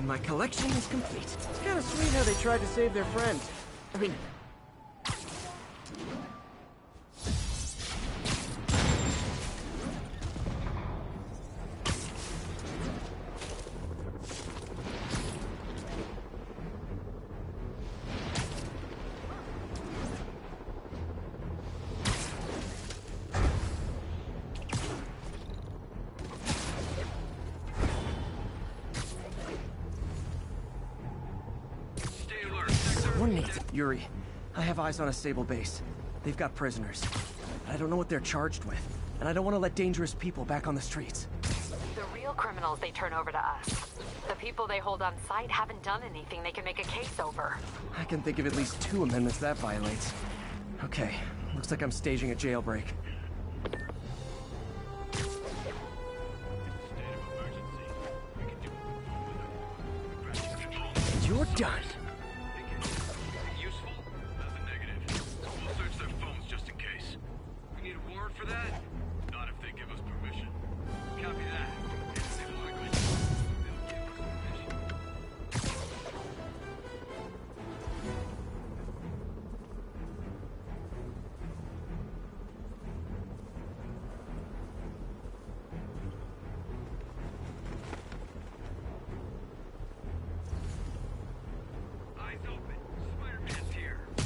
And my collection is complete. It's kind of sweet how they tried to save their friend. I mean... Yuri, I have eyes on a Sable base. They've got prisoners. But I don't know what they're charged with. And I don't want to let dangerous people back on the streets. The real criminals they turn over to us. The people they hold on site haven't done anything they can make a case over. I can think of at least 2 amendments that violates. Okay, looks like I'm staging a jailbreak. You're done.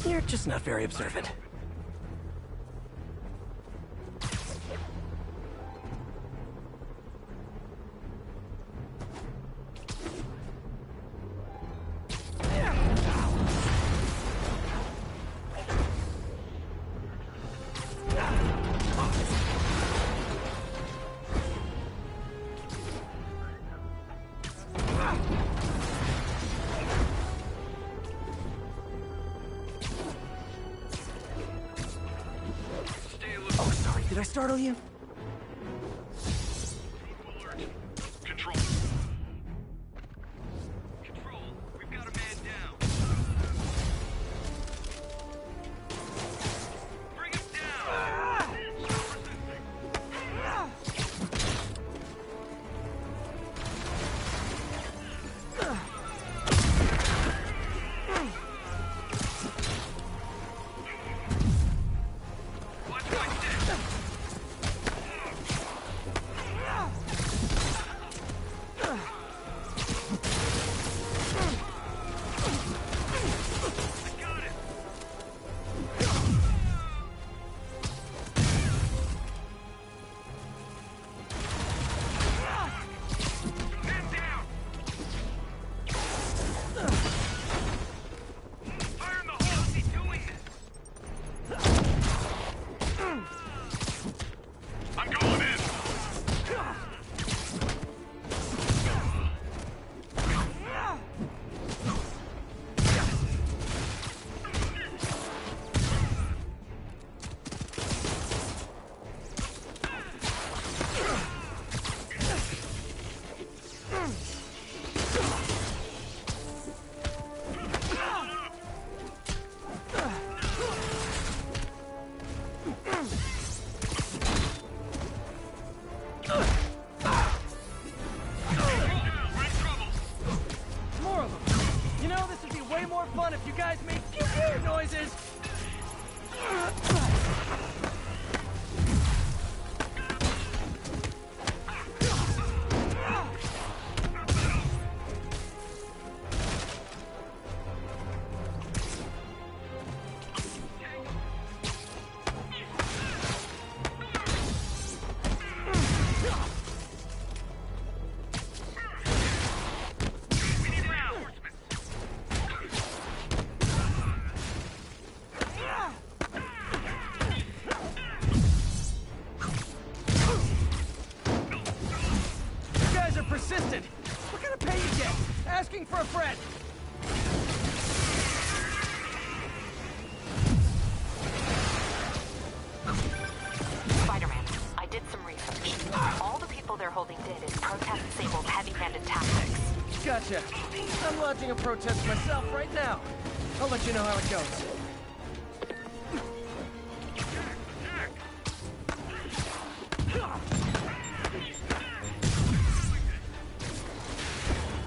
You're just not very observant. Did I startle you? Control. Control, we've got a man down. Bring him down! Asking for a friend! Spider-Man, I did some research. All the people they're holding dead is protest Sable's heavy-handed tactics. Gotcha. I'm launching a protest myself right now. I'll let you know how it goes.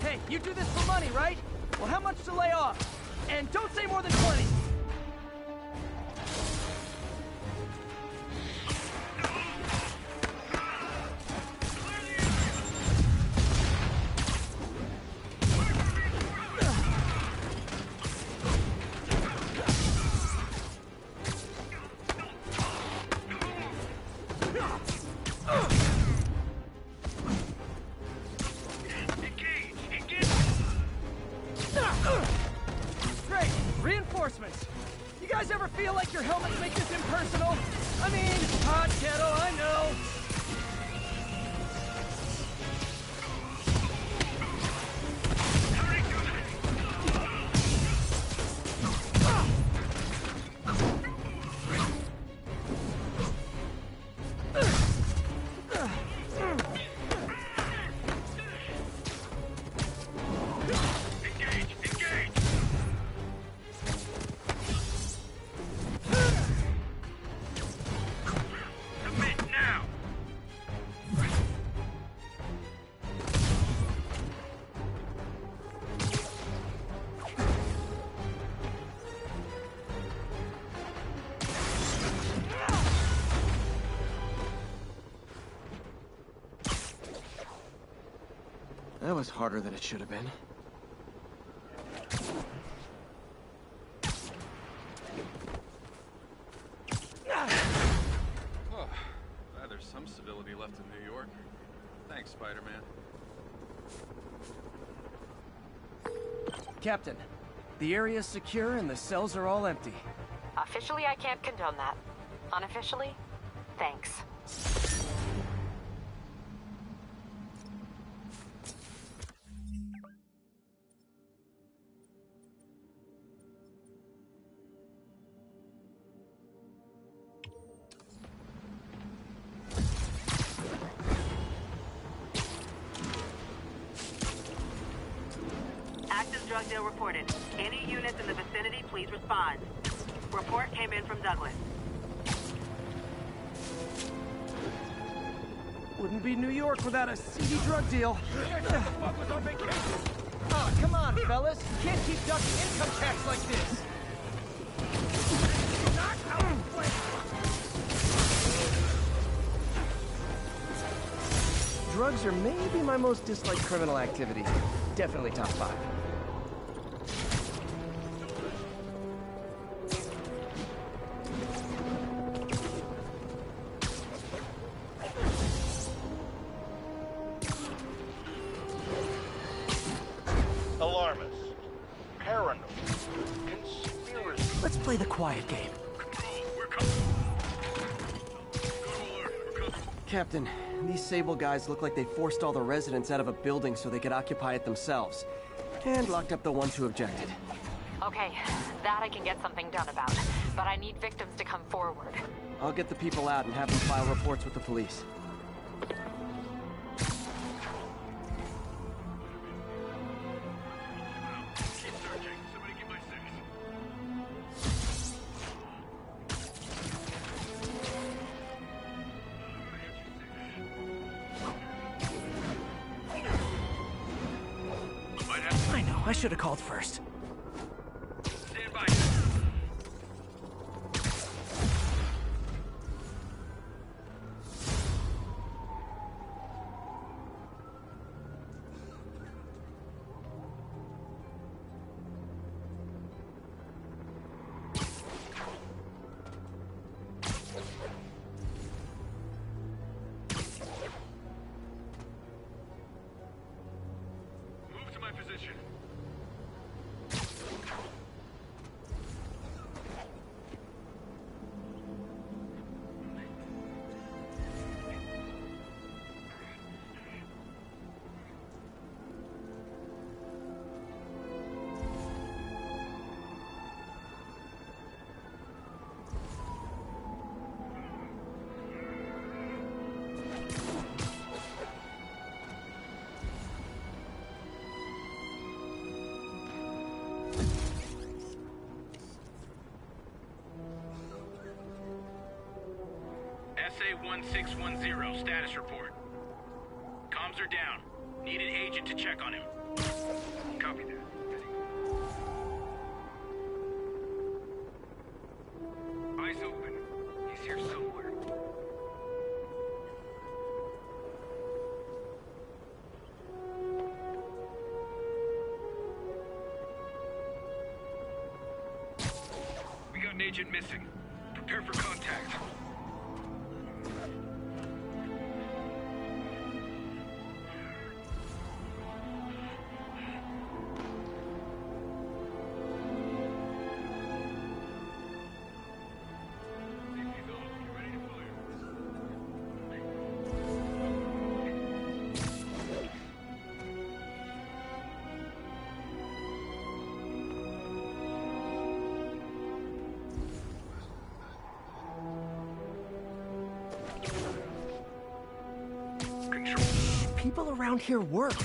Hey, you! You do this for money, right? Well, how much to lay off? And don't say more than 20. Great! Reinforcements! You guys ever feel like your helmets make this impersonal? I mean, hot kettle, I know! That was harder than it should have been. Oh, glad there's some civility left in New York. Thanks, Spider-Man. Captain, the area's secure and the cells are all empty. Officially, I can't condone that. Unofficially, thanks. Active drug deal reported. Any units in the vicinity, please respond. Report came in from Douglas. Wouldn't be New York without a seedy drug deal. Oh, come on, fellas. You can't keep ducking income tax like this. Drugs are maybe my most disliked criminal activity. Definitely top 5. Alarmist. Paranoid. Conspiracy. Let's play the quiet game. Control, we're coming. Go to alert. We're coming. Captain, these Sable guys look like they forced all the residents out of a building so they could occupy it themselves. And locked up the ones who objected. Okay, that I can get something done about. But I need victims to come forward. I'll get the people out and have them file reports with the police. Keep searching. Somebody get my six. Might have I know, I should have called first. stand by. Move to my position. SA-1610, status report. Comms are down. Need an agent to check on him. Copy that. Eyes open. He's here somewhere. We got an agent missing. Prepare for contact. People around here work.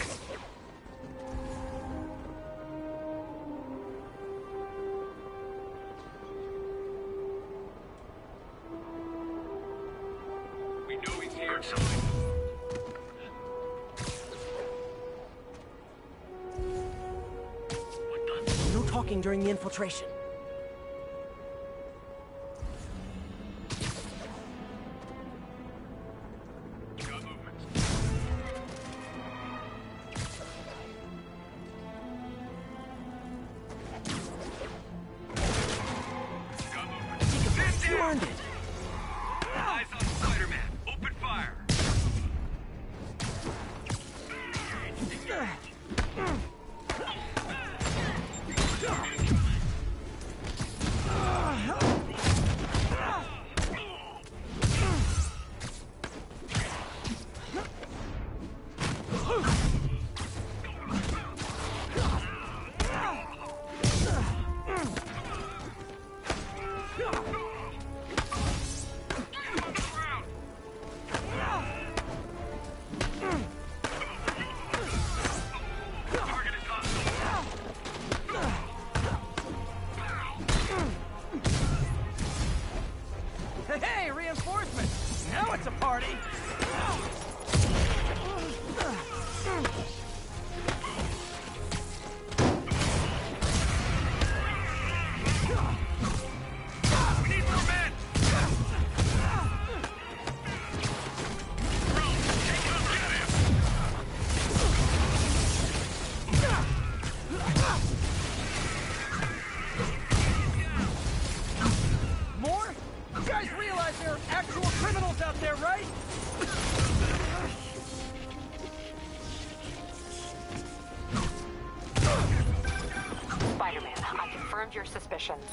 We know he's here. No talking during the infiltration. Got movement. Got movement. You earned it. Eyes on Spider-Man. Open fire. Target is hostile. Hey, reinforcements! Now it's a party! We need more men. Bro, take him. Get him. More? You guys realize there are actual criminals out there, right? Spider-Man, I confirmed your suspicions.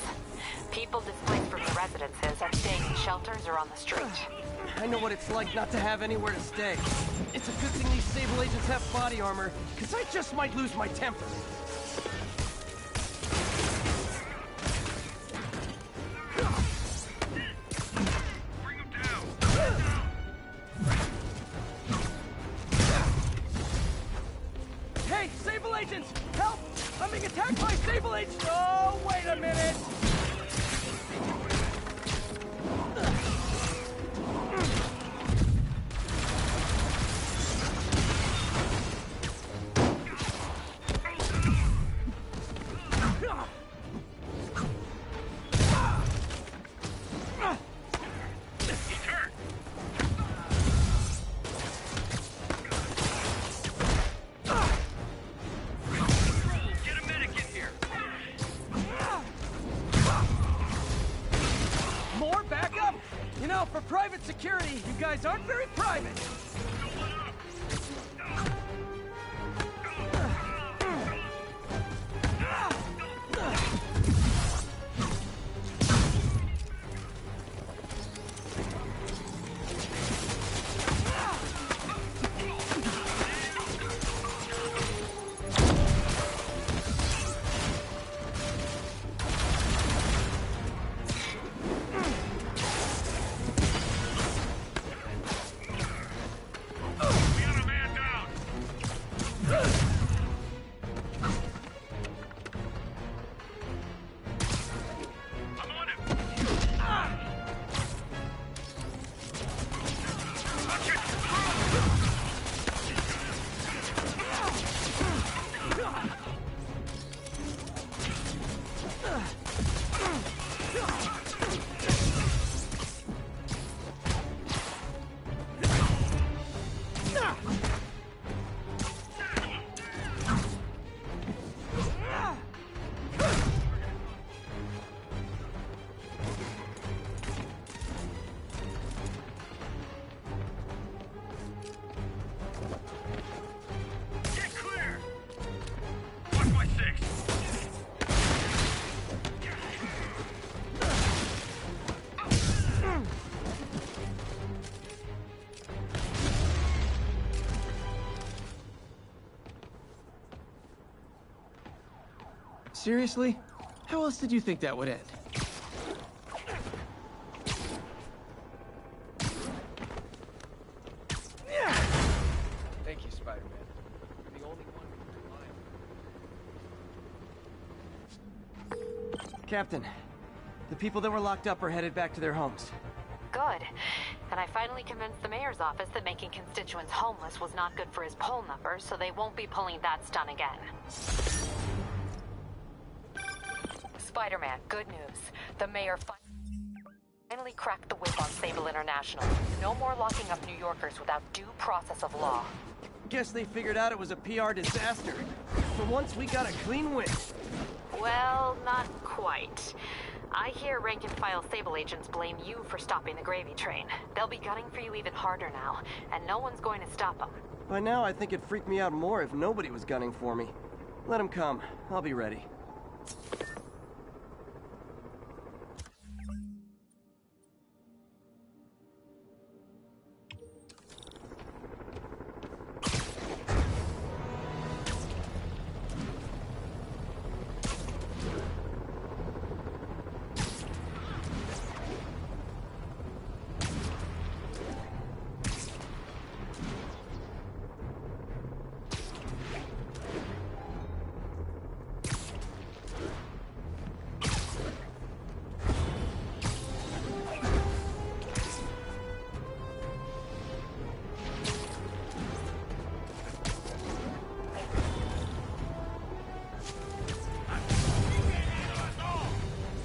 People displaced from the residences are staying in shelters or on the street. I know what it's like not to have anywhere to stay. It's a good thing these Sable agents have body armor, because I just might lose my temper. Bring him down. Hey, Sable agents! Help! I'm being attacked by Sable agents! Oh, wait a minute! He's hurt. Control, get a medic in here. More backup? You know, for private security, you guys aren't very private. Seriously? How else did you think that would end? Thank you, Spider-Man. You're the only one who can rely on. Captain, the people that were locked up are headed back to their homes. Good. And I finally convinced the mayor's office that making constituents homeless was not good for his poll numbers, so they won't be pulling that stunt again. Spider-Man, good news. The mayor finally cracked the whip on Sable International. No more locking up New Yorkers without due process of law. Guess they figured out it was a PR disaster. For once, we got a clean win. Well, not quite. I hear rank-and-file Sable agents blame you for stopping the gravy train. They'll be gunning for you even harder now, and no one's going to stop them. By now, I think it'd freak me out more if nobody was gunning for me. Let them come. I'll be ready.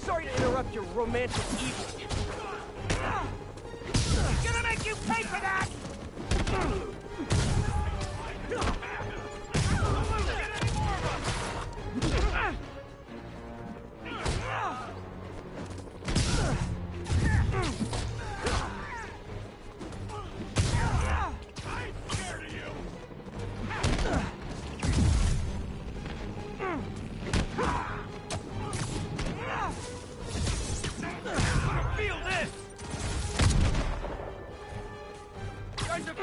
Sorry to interrupt your romantic evening. Gonna make you pay for that! Feel this! Guys are...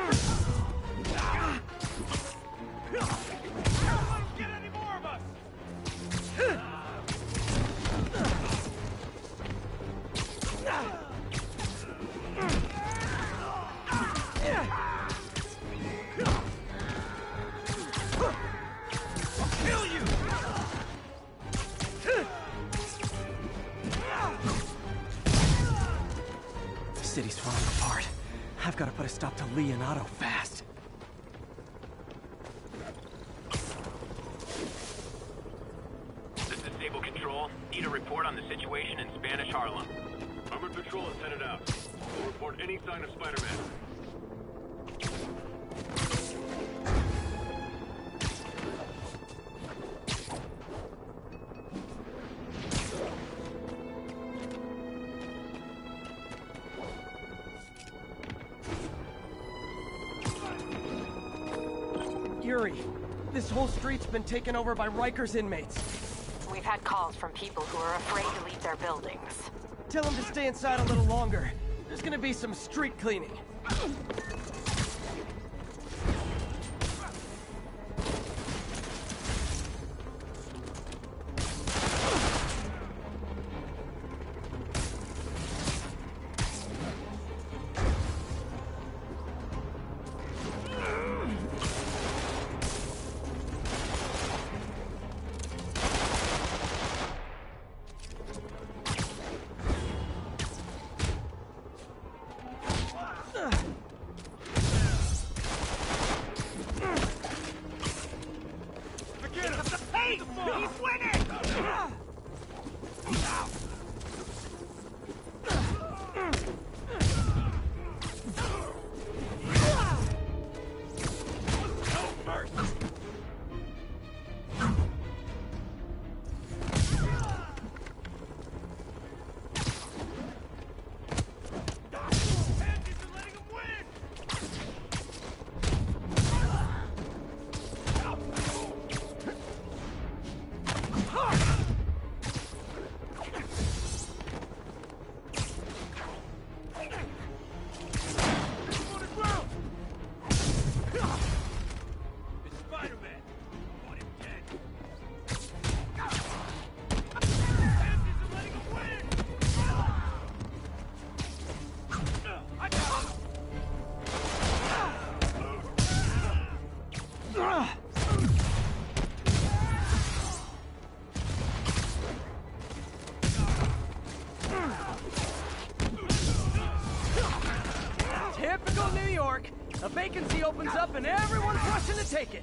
Don't get any more of us! I'll kill you! The city's falling apart. I've got to put a stop to Leonardo fast. This is Sable Control. Need a report on the situation in Spanish Harlem. Armored patrol is headed out. We'll report any sign of Spider-Man. Yuri, this whole street's been taken over by Rikers inmates. We've had calls from people who are afraid to leave their buildings. Tell them to stay inside a little longer. There's gonna be some street cleaning. vacancy opens up and everyone's rushing to take it.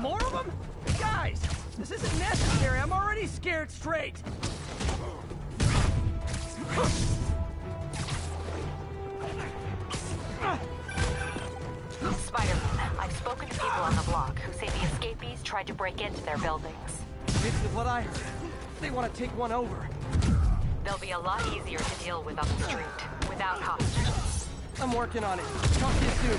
More of them? Guys, this isn't necessary. I'm already scared straight. Spider-Man, I've spoken to people on the block who say the escapees tried to break into their buildings. It's what I heard. They want to take one over. They'll be a lot easier to deal with on the street, without hostages. I'm working on it. Talk to you soon.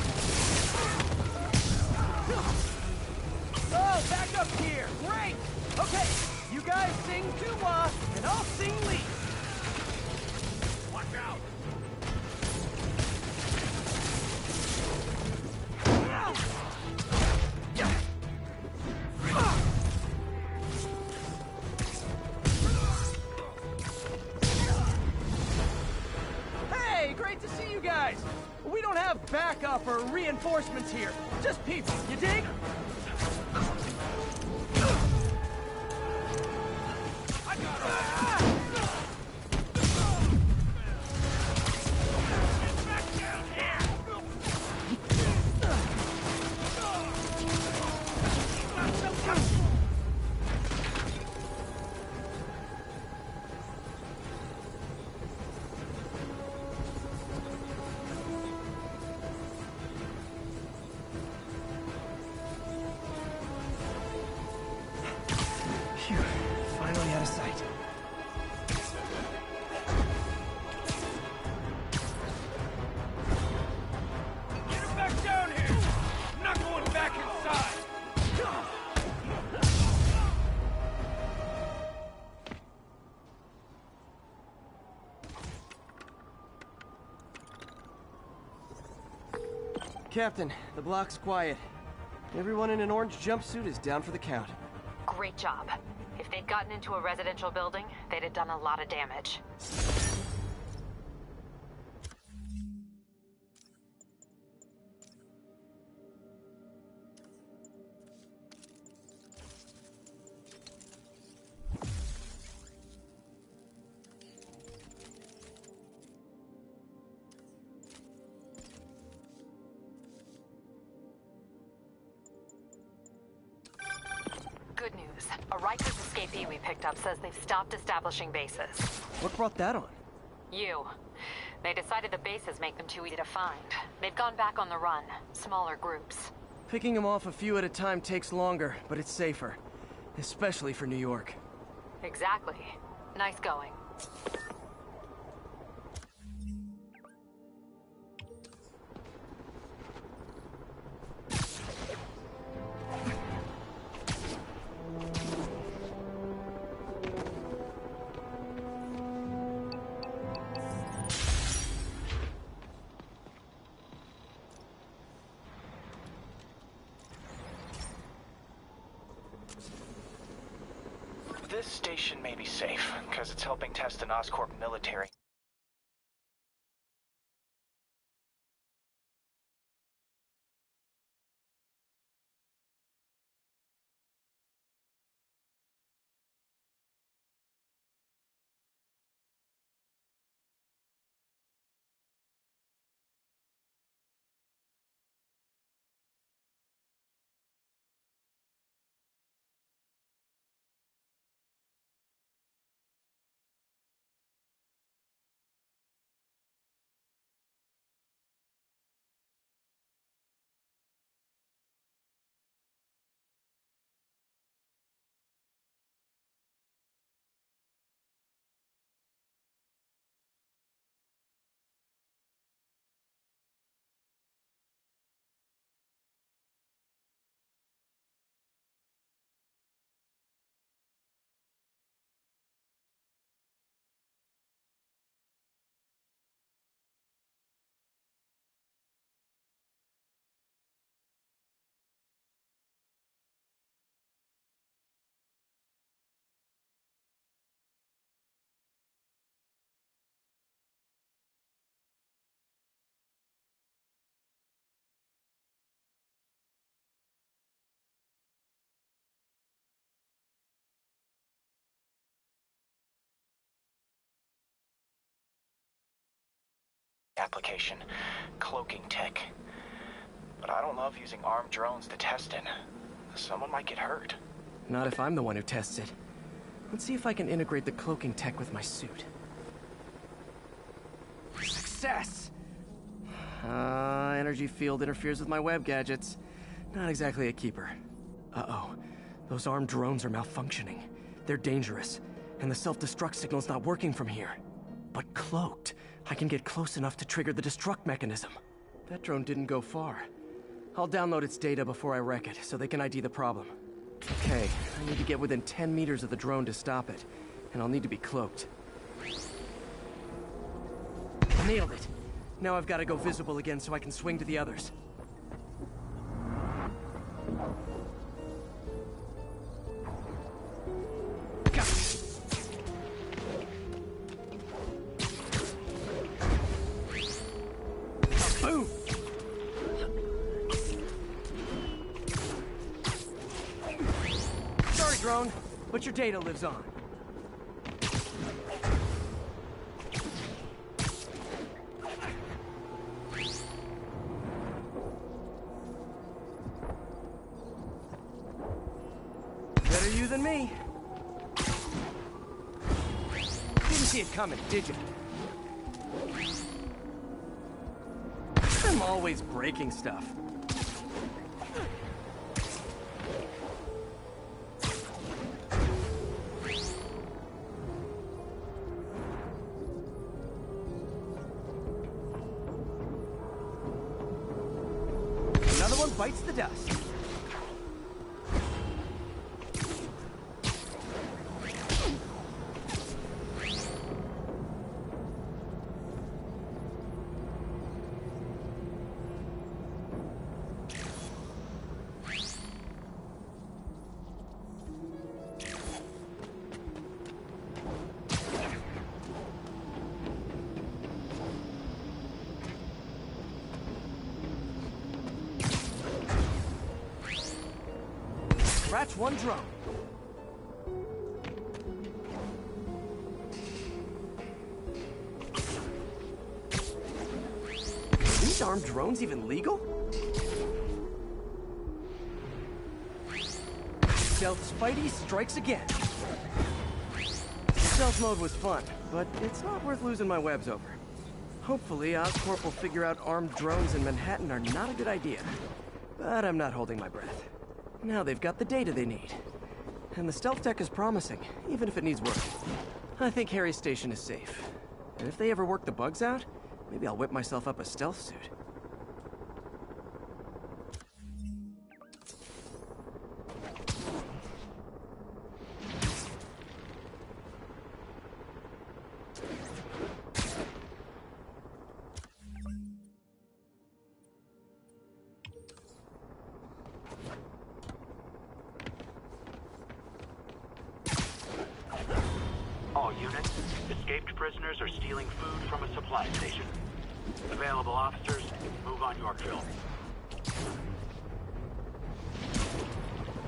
Oh, back up here. Great. Okay, you guys sing Dua, and I'll sing Lee. Watch out. Hey, great to see you guys. We don't have backup or reinforcements here. Just people, you dig? Phew, finally out of sight. Get him back down here! I'm not going back inside! Captain, the block's quiet. Everyone in an orange jumpsuit is down for the count. Great job. If they'd gotten into a residential building, they'd have done a lot of damage. Good news. A Rikers escapee we picked up says they've stopped establishing bases. What brought that on? You. They decided the bases make them too easy to find. They've gone back on the run. Smaller groups. Picking them off a few at a time takes longer, but it's safer. Especially for New York. Exactly. Nice going. This station may be safe, because it's helping test an Oscorp military. application. Cloaking tech. But I don't love using armed drones to test in. Someone might get hurt. Not if I'm the one who tests it. Let's see if I can integrate the cloaking tech with my suit. Success! Energy field interferes with my web gadgets. Not exactly a keeper. Uh-oh. Those armed drones are malfunctioning. They're dangerous, and the self-destruct signal's not working from here. But cloaked, I can get close enough to trigger the destruct mechanism. That drone didn't go far. I'll download its data before I wreck it, so they can ID the problem. Okay, I need to get within 10 meters of the drone to stop it, and I'll need to be cloaked. Nailed it! Now I've got to go visible again so I can swing to the others. Got it. Boom! Sorry, drone, but your data lives on. Better you than me. Didn't see it coming, did you? I'm always breaking stuff. Another one bites the dust. Scratch one drone. Are these armed drones even legal? Stealth Spidey strikes again. Stealth mode was fun, but it's not worth losing my webs over. Hopefully, Oscorp will figure out armed drones in Manhattan are not a good idea. But I'm not holding my breath. Now they've got the data they need. And the stealth tech is promising, even if it needs work. I think Harry's station is safe. And if they ever work the bugs out, maybe I'll whip myself up a stealth suit. All units, escaped prisoners are stealing food from a supply station. Available officers, move on Yorkville.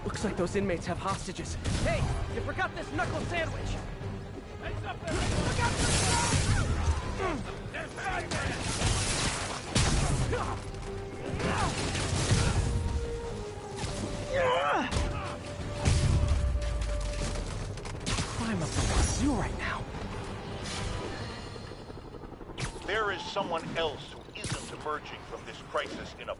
Looks like those inmates have hostages. Hey, you forgot this knuckle sandwich! Heads up there! Look out for the There's bad Crime up the wazoo right now. There is someone else who isn't emerging from this crisis in a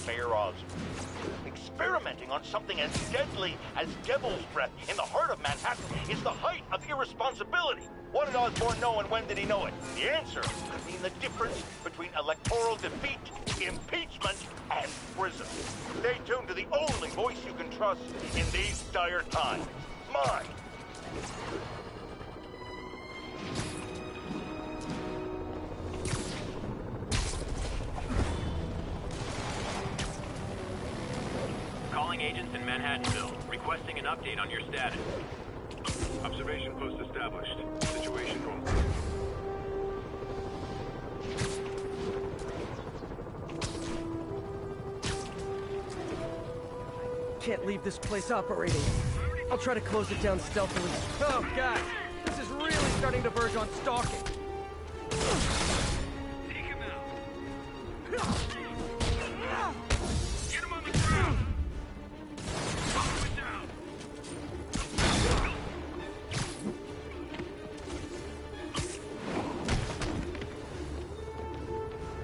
Mayor Osborn. Experimenting on something as deadly as Devil's Breath in the heart of Manhattan is the height of irresponsibility. What did Osborn know and when did he know it? The answer could mean the difference between electoral defeat, impeachment, and prison. Stay tuned to the only voice you can trust in these dire times. Mine. Calling agents in Manhattanville, requesting an update on your status. Observation post established. Situation room. Can't leave this place operating. I'll try to close it down stealthily. Oh, God! This is really starting to verge on stalking. Take him out. Get him on the ground. Follow it down.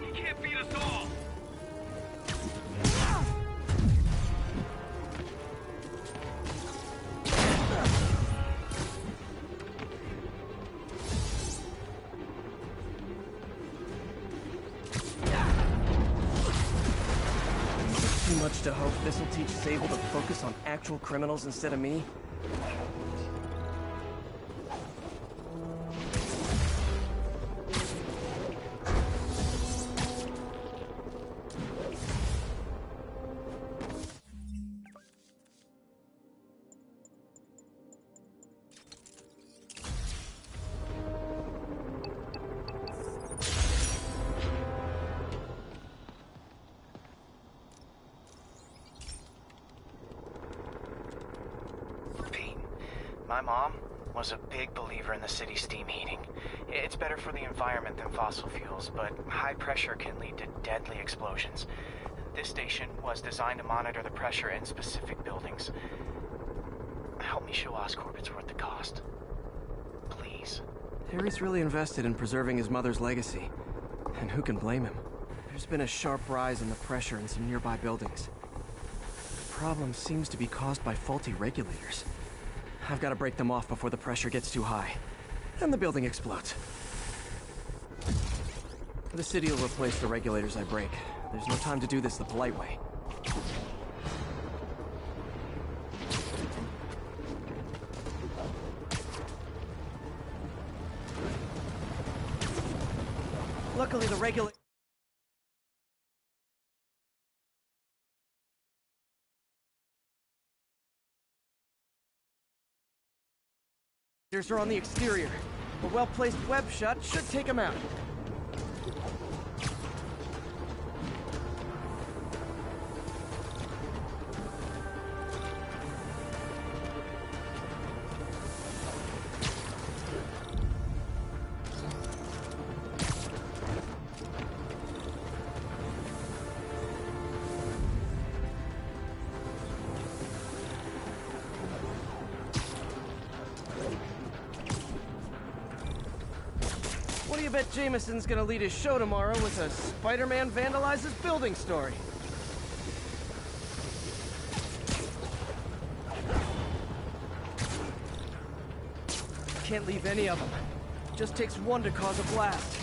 He can't beat us all. Too much to hope this'll teach Sable to focus on actual criminals instead of me. My mom was a big believer in the city's steam heating. It's better for the environment than fossil fuels, but high pressure can lead to deadly explosions. This station was designed to monitor the pressure in specific buildings. Help me show Oscorp it's worth the cost. Please. Harry's really invested in preserving his mother's legacy. And who can blame him? There's been a sharp rise in the pressure in some nearby buildings. The problem seems to be caused by faulty regulators. I've got to break them off before the pressure gets too high. And the building explodes. The city will replace the regulators I break. There's no time to do this the polite way. Luckily, the regulators are on the exterior. A well-placed web shut should take them out. What do you bet Jameson's gonna lead his show tomorrow with a Spider-Man vandalizes building story? Can't leave any of them. Just takes one to cause a blast.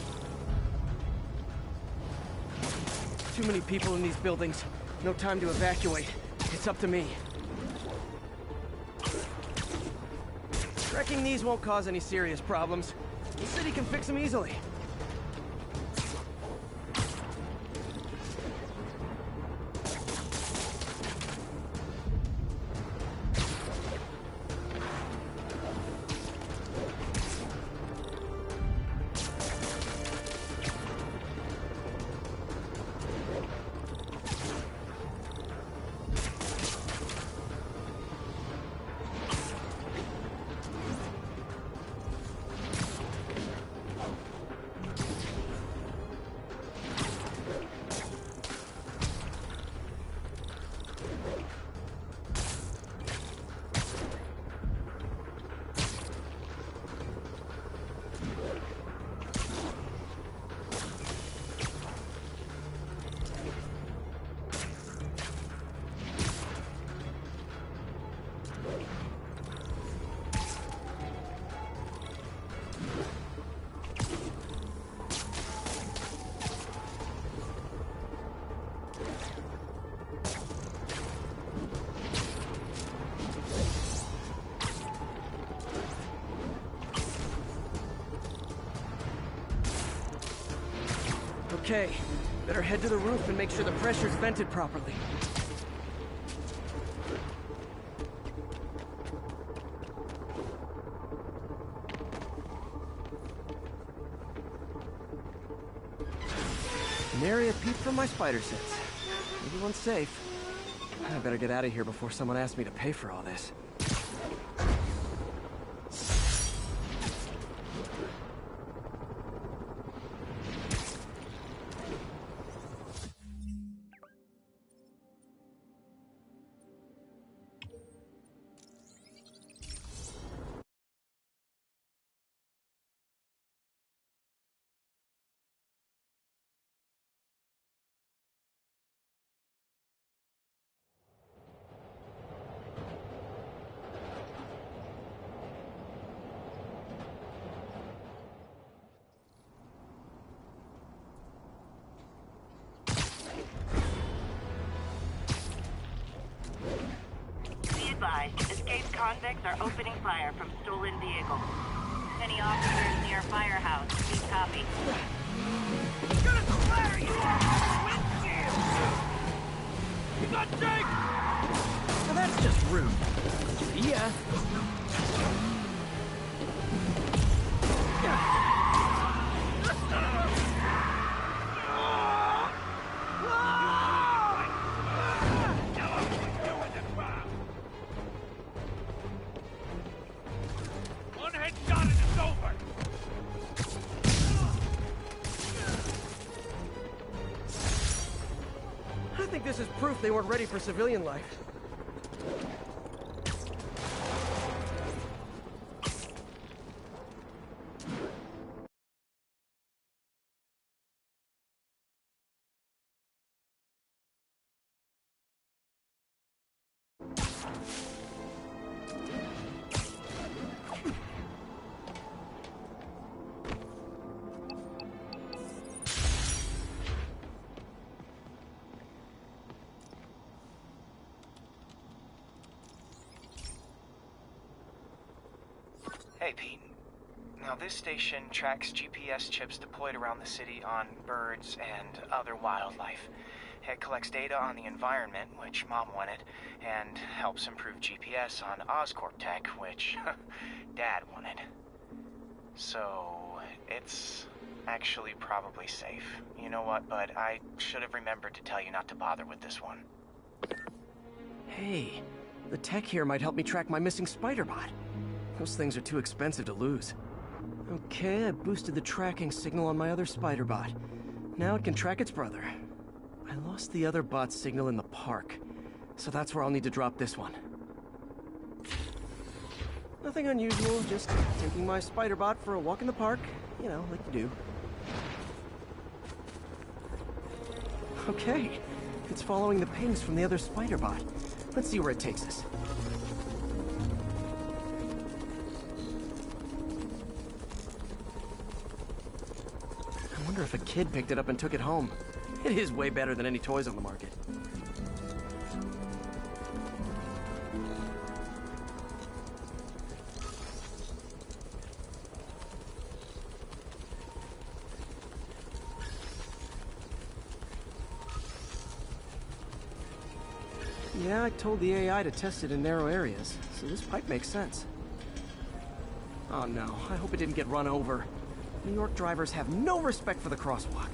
Too many people in these buildings. No time to evacuate. It's up to me. Wrecking these won't cause any serious problems. The city can fix them easily. Okay, better head to the roof and make sure the pressure's vented properly. Nary a peep from my spider sense. Everyone's safe. I better get out of here before someone asks me to pay for all this. Escaped convicts are opening fire from stolen vehicles. Any officers near Firehouse, please copy. He's gonna splatter you off the windshield! You got Jake! Now that's just rude. See ya. I think this is proof they weren't ready for civilian life. Hey, Pete. Now, this station tracks GPS chips deployed around the city on birds and other wildlife. It collects data on the environment, which Mom wanted, and helps improve GPS on Oscorp tech, which Dad wanted. So, it's actually probably safe. You know what, bud? I should have remembered to tell you not to bother with this one. Hey, the tech here might help me track my missing Spider-Bot. Those things are too expensive to lose. Okay, I boosted the tracking signal on my other Spider-Bot. Now it can track its brother. I lost the other bot's signal in the park, so that's where I'll need to drop this one. Nothing unusual, just taking my Spider-Bot for a walk in the park. You know, like you do. Okay, it's following the pings from the other Spider-Bot. Let's see where it takes us. I wonder if a kid picked it up and took it home. It is way better than any toys on the market. Yeah, I told the AI to test it in narrow areas, so this pipe makes sense. Oh no, I hope it didn't get run over. New York drivers have no respect for the crosswalk.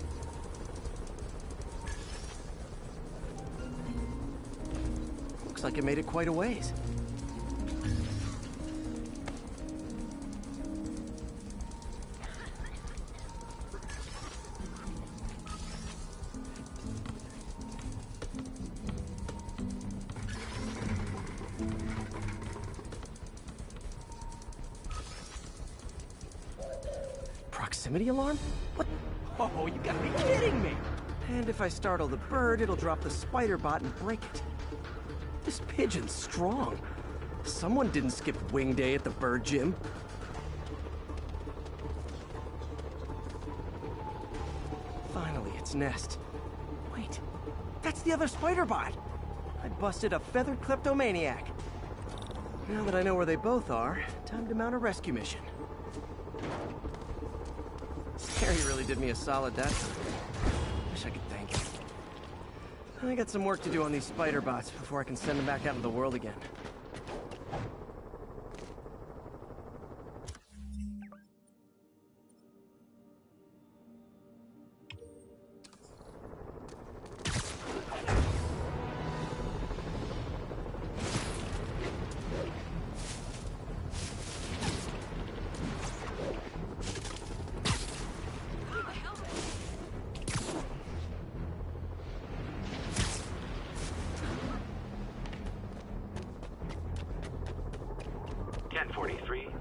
Looks like it made it quite a ways. Proximity alarm? What? Oh, you gotta be kidding me! And if I startle the bird, it'll drop the Spider-Bot and break it. This pigeon's strong. Someone didn't skip wing day at the bird gym. Finally, its nest. Wait, that's the other Spider-Bot! I busted a feathered kleptomaniac. Now that I know where they both are, time to mount a rescue mission. Harry really did me a solid that time. wish I could thank you. I got some work to do on these spider bots before I can send them back out into the world again.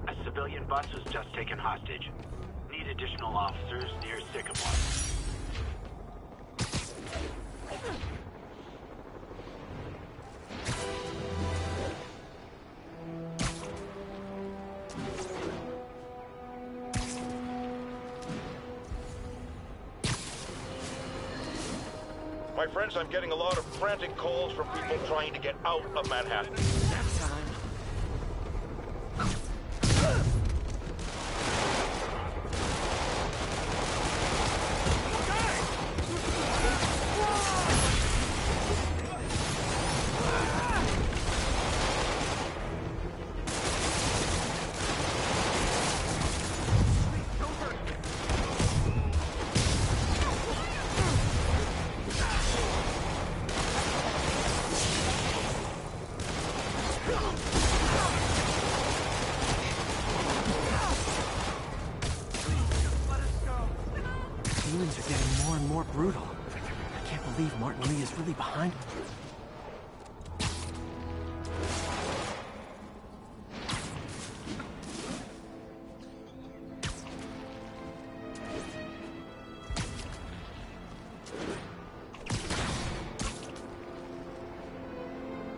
A civilian bus was just taken hostage. Need additional officers near Sycamore. My friends, I'm getting a lot of frantic calls from people trying to get out of Manhattan. That's time. Demons are getting more and more brutal. I can't believe Martin Lee is really behind me.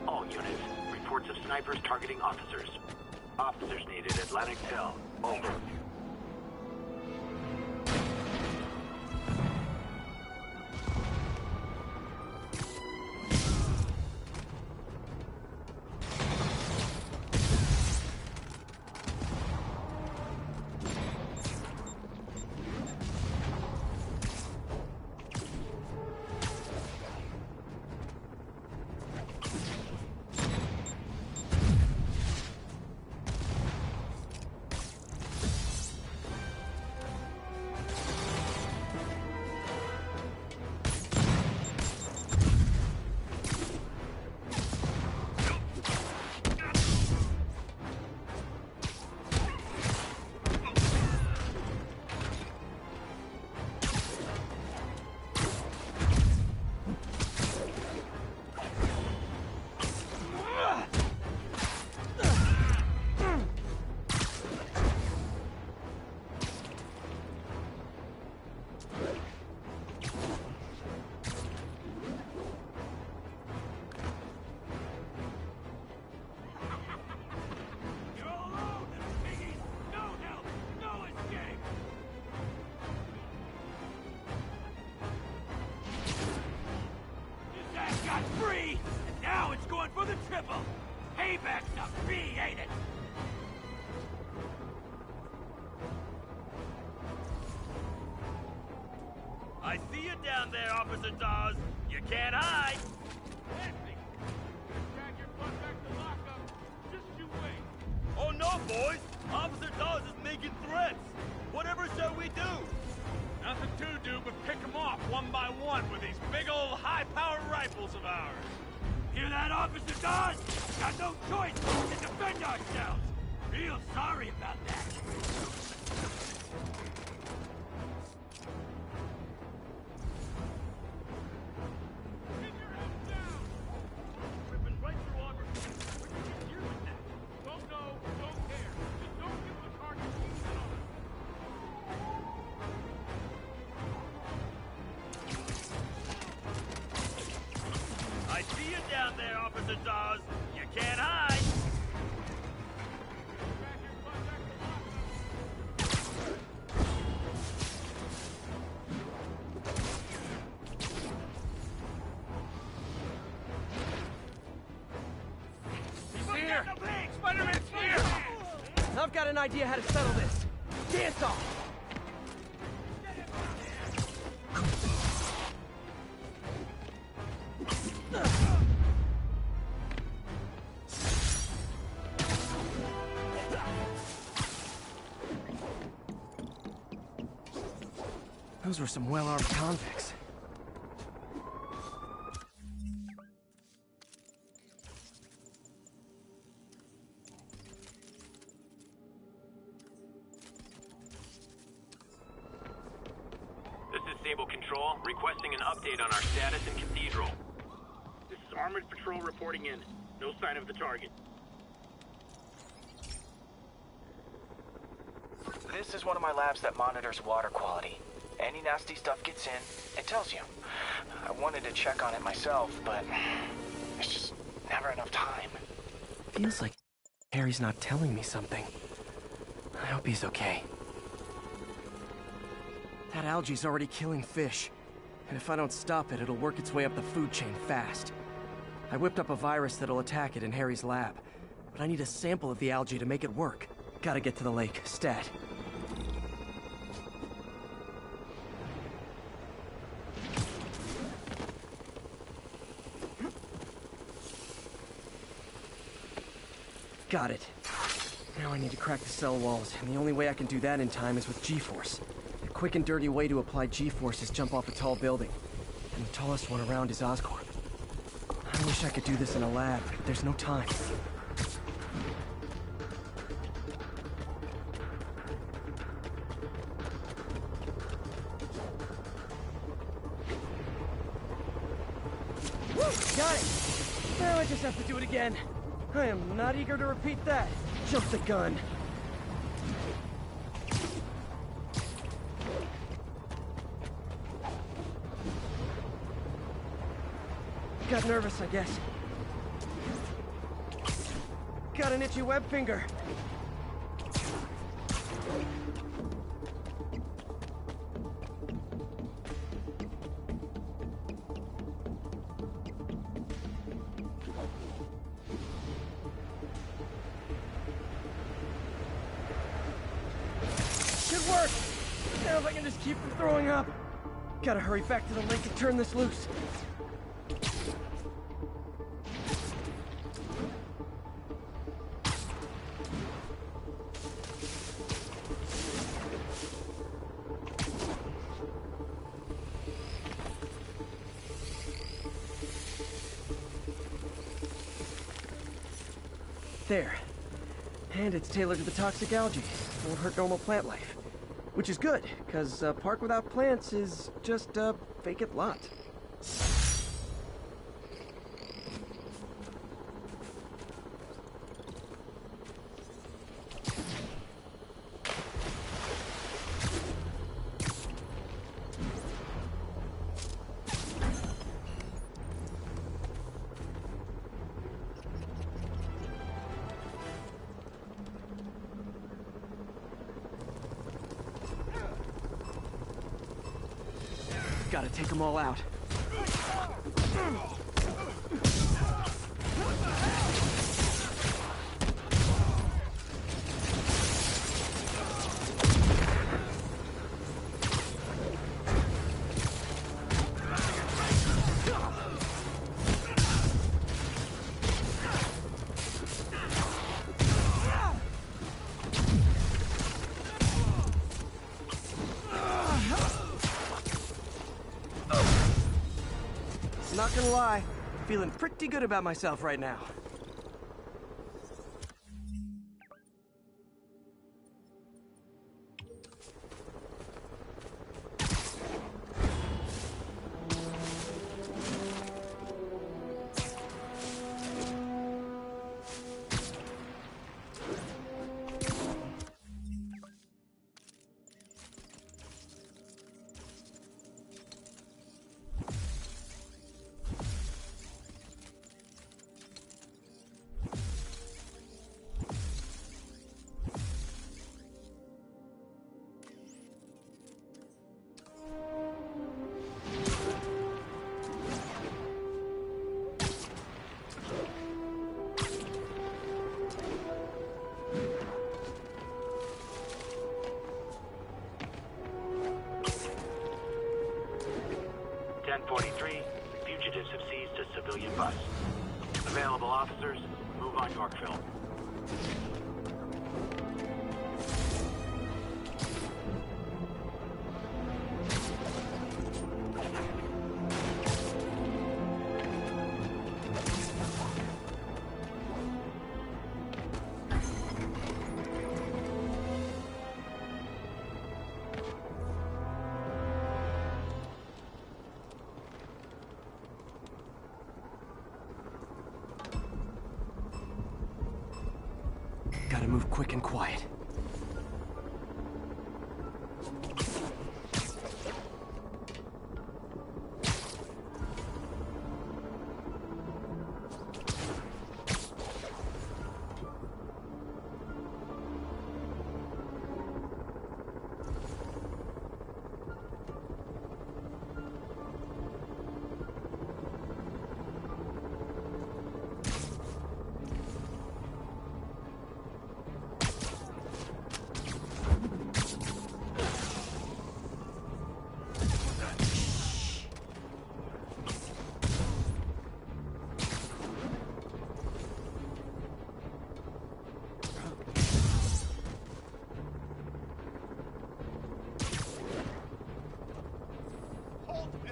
All units, reports of snipers targeting officers. Officers needed Atlantic Hill. Over. Free! And now it's going for the triple! Payback's a fee, ain't it? I see you down there, Officer Dawes. You can't hide. Nancy, drag your butt back to lockup. Just you wait. Oh no, boys. Officer Dawes is making threats. Whatever shall we do? Nothing to do but pick them off one by one with these big old high-powered rifles of ours. Hear that, Officer Dawes? Got no choice but to defend ourselves. Real sorry about that. Keep your head down! Ripping right through armor. What did you do with that? Don't know, don't care. Just don't give the target easy on us. I see you down there, Officer Dawes. You can't hide. He's here. Spider-Man's here. I've got an idea how to settle this. Dance off! Those were some well-armed convicts. This is Sable Control, requesting an update on our status in Cathedral. This is Armored Patrol reporting in. No sign of the target. This is one of my labs that monitors water quality. Any nasty stuff gets in, it tells you. I wanted to check on it myself, but there's just never enough time. Feels like Harry's not telling me something. I hope he's okay. That algae's already killing fish. And if I don't stop it, it'll work its way up the food chain fast. I whipped up a virus that'll attack it in Harry's lab. But I need a sample of the algae to make it work. Gotta get to the lake, stat. Got it. Now I need to crack the cell walls, and the only way I can do that in time is with G-Force. The quick and dirty way to apply G-Force is jump off a tall building. And the tallest one around is Oscorp. I wish I could do this in a lab, but there's no time. Woo! Got it! Now I just have to do it again. I am not eager to repeat that. Jump the gun. Got nervous, I guess. Got an itchy web finger. Should work. Now if I can just keep from throwing up. Gotta hurry back to the lake and turn this loose. There. And it's tailored to the toxic algae. Won't hurt normal plant life. Which is good, because a park without plants is just a vacant lot. Gotta take them all out. Not gonna lie, feeling pretty good about myself right now. Fugitives have seized a civilian bus. Available officers, move on Yorkville. Gotta move quick and quiet.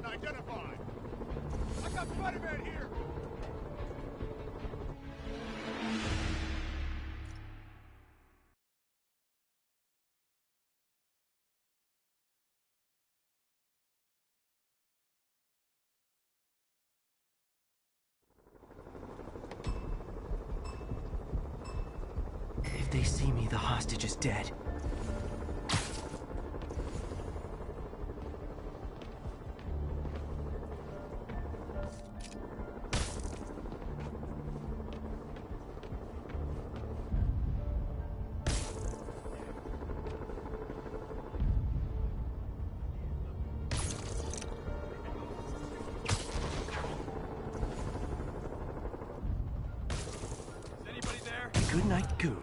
Identified! I got Spider-Man here! If they see me, the hostage is dead. Good night, Goon.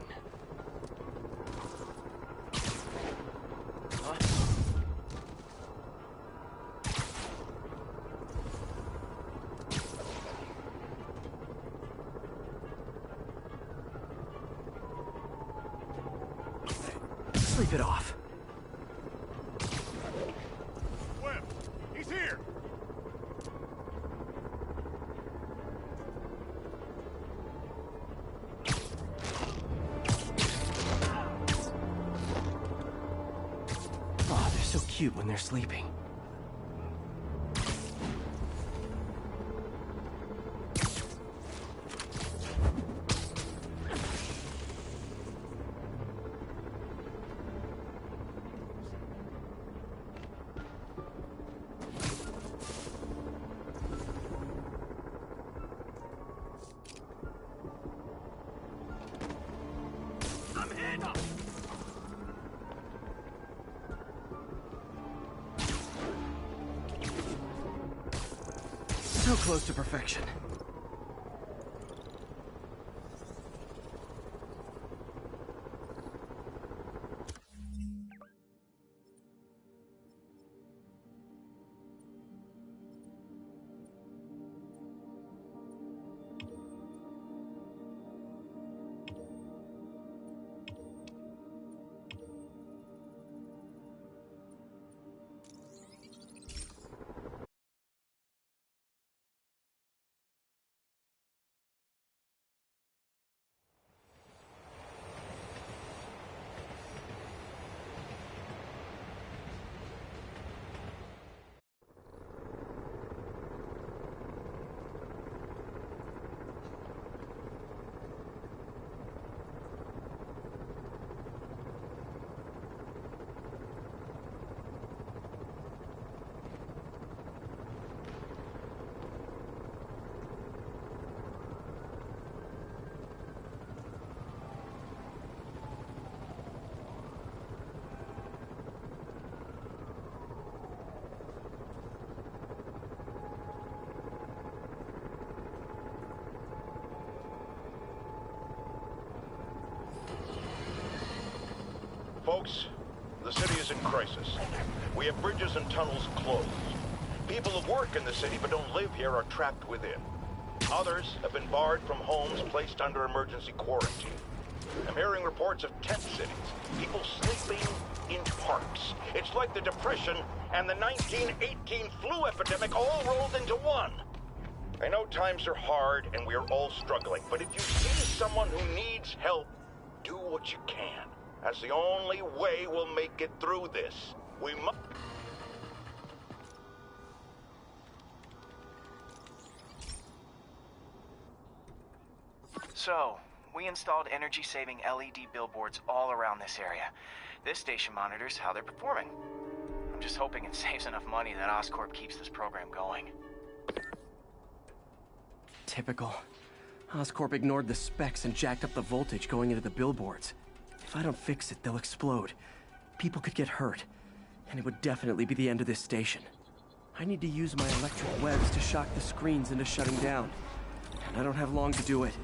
Sleep it off. Webb, he's here! Oh, they're so cute when they're sleeping. So close to perfection. Folks, the city is in crisis. We have bridges and tunnels closed. People who work in the city but don't live here are trapped within. Others have been barred from homes, placed under emergency quarantine. I'm hearing reports of tent cities, people sleeping in parks. It's like the Depression and the 1918 flu epidemic all rolled into one. I know times are hard and we're all struggling, but if you see someone who needs help, do what you can. That's the only way we'll make it through this. We must... So, We installed energy-saving LED billboards all around this area. This station monitors how they're performing. I'm just hoping it saves enough money that Oscorp keeps this program going. Typical. Oscorp ignored the specs and jacked up the voltage going into the billboards. If I don't fix it, they'll explode. People could get hurt. And it would definitely be the end of this station. I need to use my electric webs to shock the screens into shutting down. And I don't have long to do it.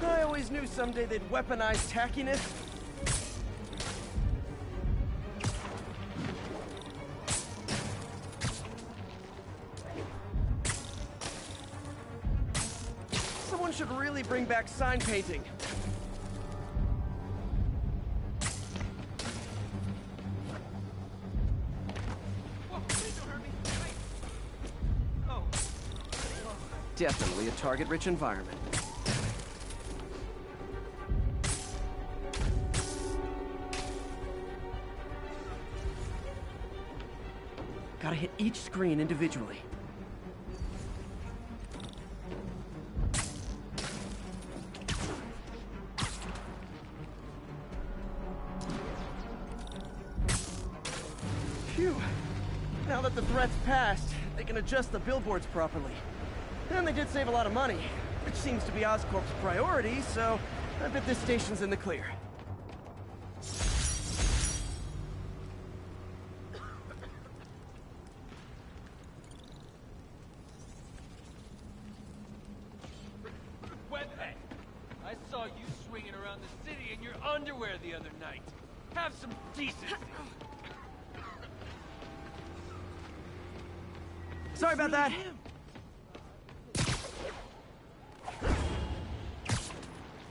I always knew someday they'd weaponize tackiness. Someone should really bring back sign painting. Definitely a target-rich environment. Gotta hit each screen individually. Phew. Now that the threat's passed, they can adjust the billboards properly. And they did save a lot of money, which seems to be Oscorp's priority, so I bet this station's in the clear. Webhead, I saw you swinging around the city in your underwear the other night. Have some decency. Sorry about that.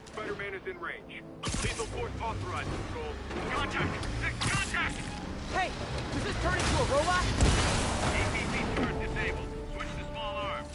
Spider-Man is in range. Lethal force authorized, Control. Contact! Contact! Hey, does this turn into a robot? APC turret disabled. Switch to small arms.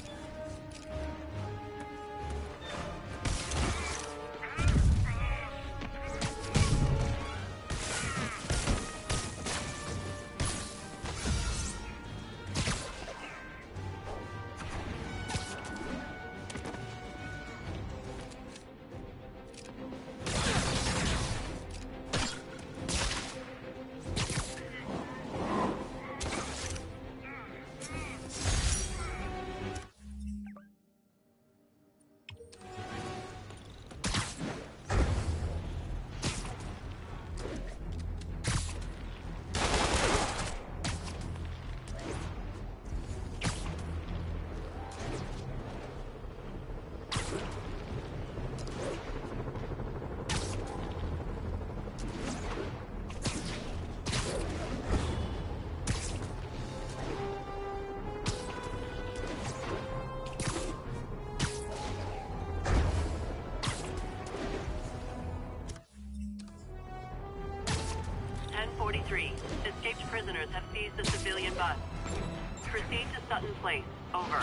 Escaped prisoners have seized the civilian bus. Proceed to Sutton Place. Over.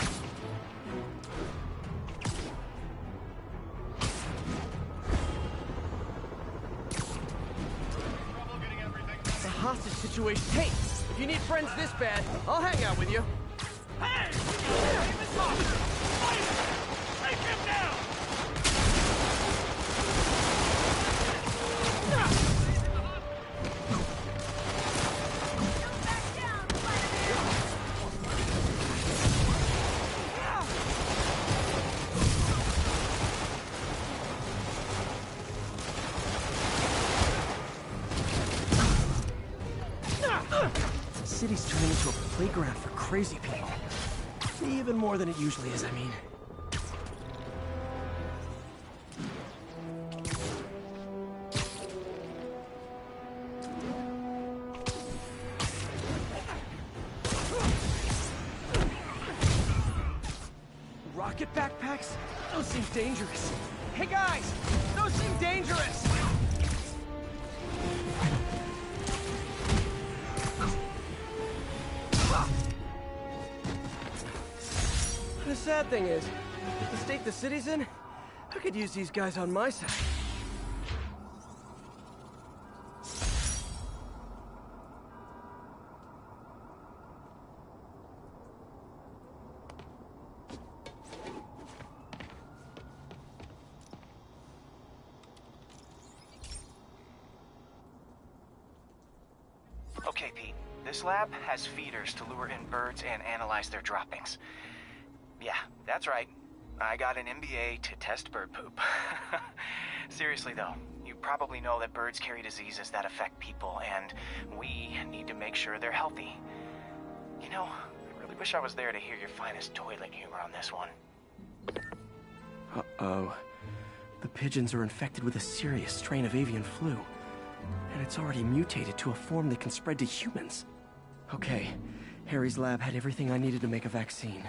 The hostage situation. Hey, if you need friends this bad, I'll hang out with you. Hey! Take him down! The city's turning into a playground for crazy people. Even more than it usually is, I mean. Rocket backpacks? Those seem dangerous. Hey guys! Those seem dangerous! The sad thing is, the state the city's in, I could use these guys on my side. Okay, Pete. This lab has feeders to lure in birds and analyze their droppings. Yeah, that's right. I got an MBA to test bird poop. Seriously though, you probably know that birds carry diseases that affect people, and we need to make sure they're healthy. You know, I really wish I was there to hear your finest toilet humor on this one. Uh-oh. The pigeons are infected with a serious strain of avian flu. And it's already mutated to a form that can spread to humans. Okay, Harry's lab had everything I needed to make a vaccine.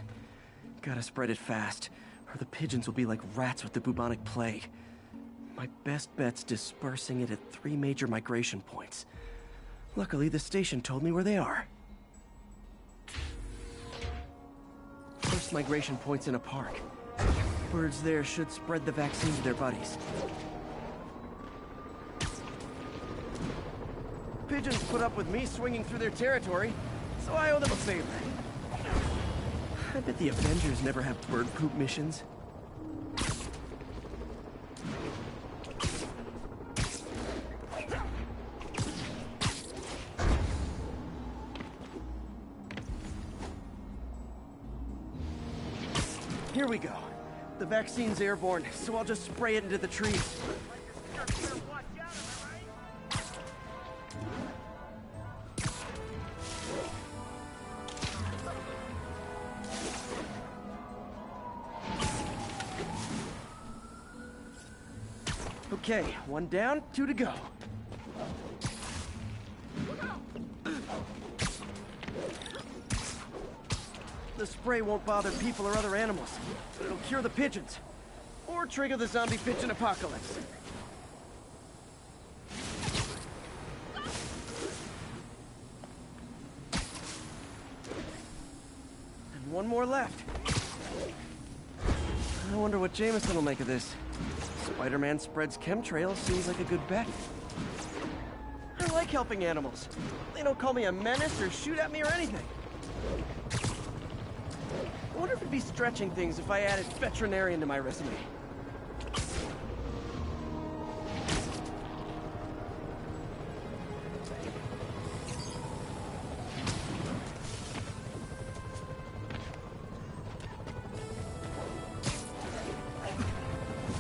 Gotta spread it fast, or the pigeons will be like rats with the bubonic plague. My best bet's dispersing it at 3 major migration points. Luckily, the station told me where they are. First migration point's in a park. Birds there should spread the vaccine to their buddies. Pigeons put up with me swinging through their territory, so I owe them a favor. I bet the Avengers never have bird poop missions. Here we go. The vaccine's airborne, so I'll just spray it into the trees. Okay, 1 down, 2 to go. The spray won't bother people or other animals, but it'll cure the pigeons. Or trigger the zombie pigeon apocalypse. And 1 more left. I wonder what Jameson will make of this. Spider-Man spreads chemtrails seems like a good bet. I like helping animals. They don't call me a menace or shoot at me or anything. I wonder if it'd be stretching things if I added veterinarian to my resume.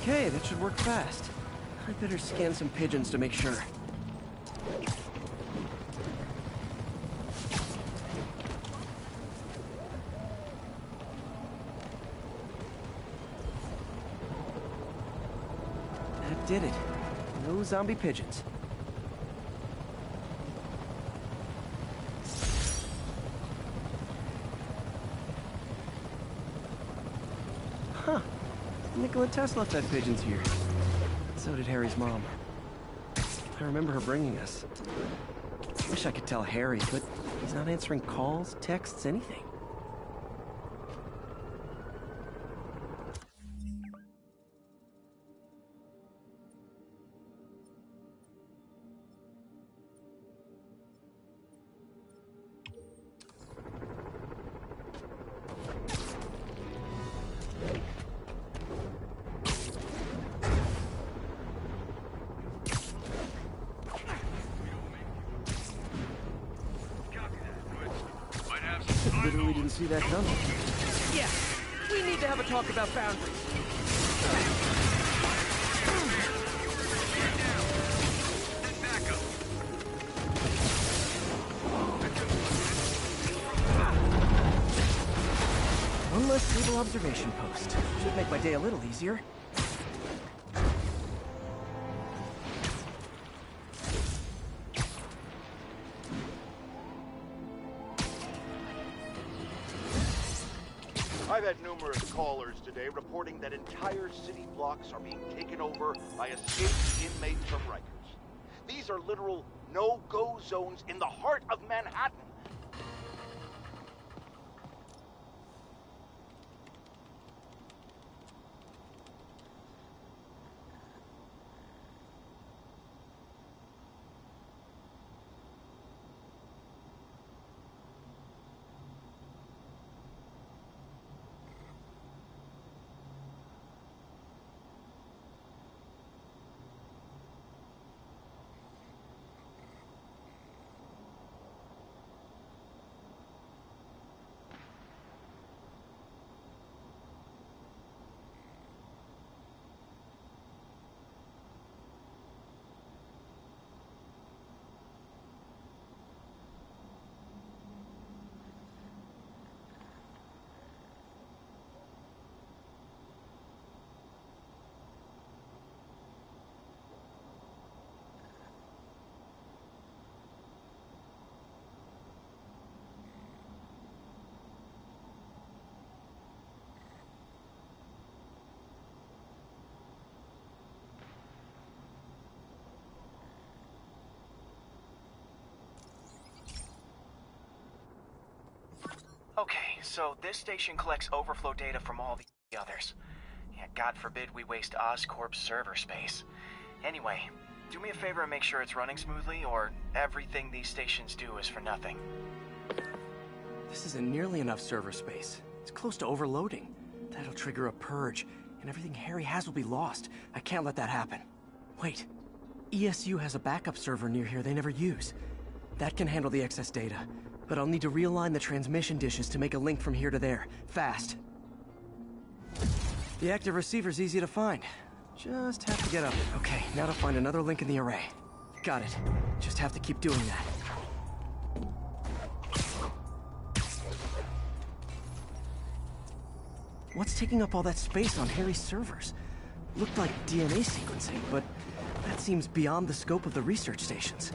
Okay, that should work fast. I better scan some pigeons to make sure. That did it. No zombie pigeons. Huh. Nikola Tesla fed pigeons here. So did Harry's mom. I remember her bringing us. Wish I could tell Harry, but he's not answering calls, texts, anything. Literally didn't see that coming. Yeah, we need to have a talk about boundaries. One less stable observation post. Should make my day a little easier. I've had numerous callers today reporting that entire city blocks are being taken over by escaped inmates from Rikers. These are literal no-go zones in the heart of Manhattan. Okay, so this station collects overflow data from all the others. Yeah, God forbid we waste Oscorp's server space. Anyway, do me a favor and make sure it's running smoothly, or everything these stations do is for nothing. This isn't nearly enough server space. It's close to overloading. That'll trigger a purge, and everything Harry has will be lost. I can't let that happen. Wait. ESU has a backup server near here they never use. That can handle the excess data, but I'll need to realign the transmission dishes to make a link from here to there, fast. The active receiver's easy to find. Just have to get up. Okay, now to find another link in the array. Got it. Just have to keep doing that. What's taking up all that space on Harry's servers? Looked like DNA sequencing, but that seems beyond the scope of the research stations.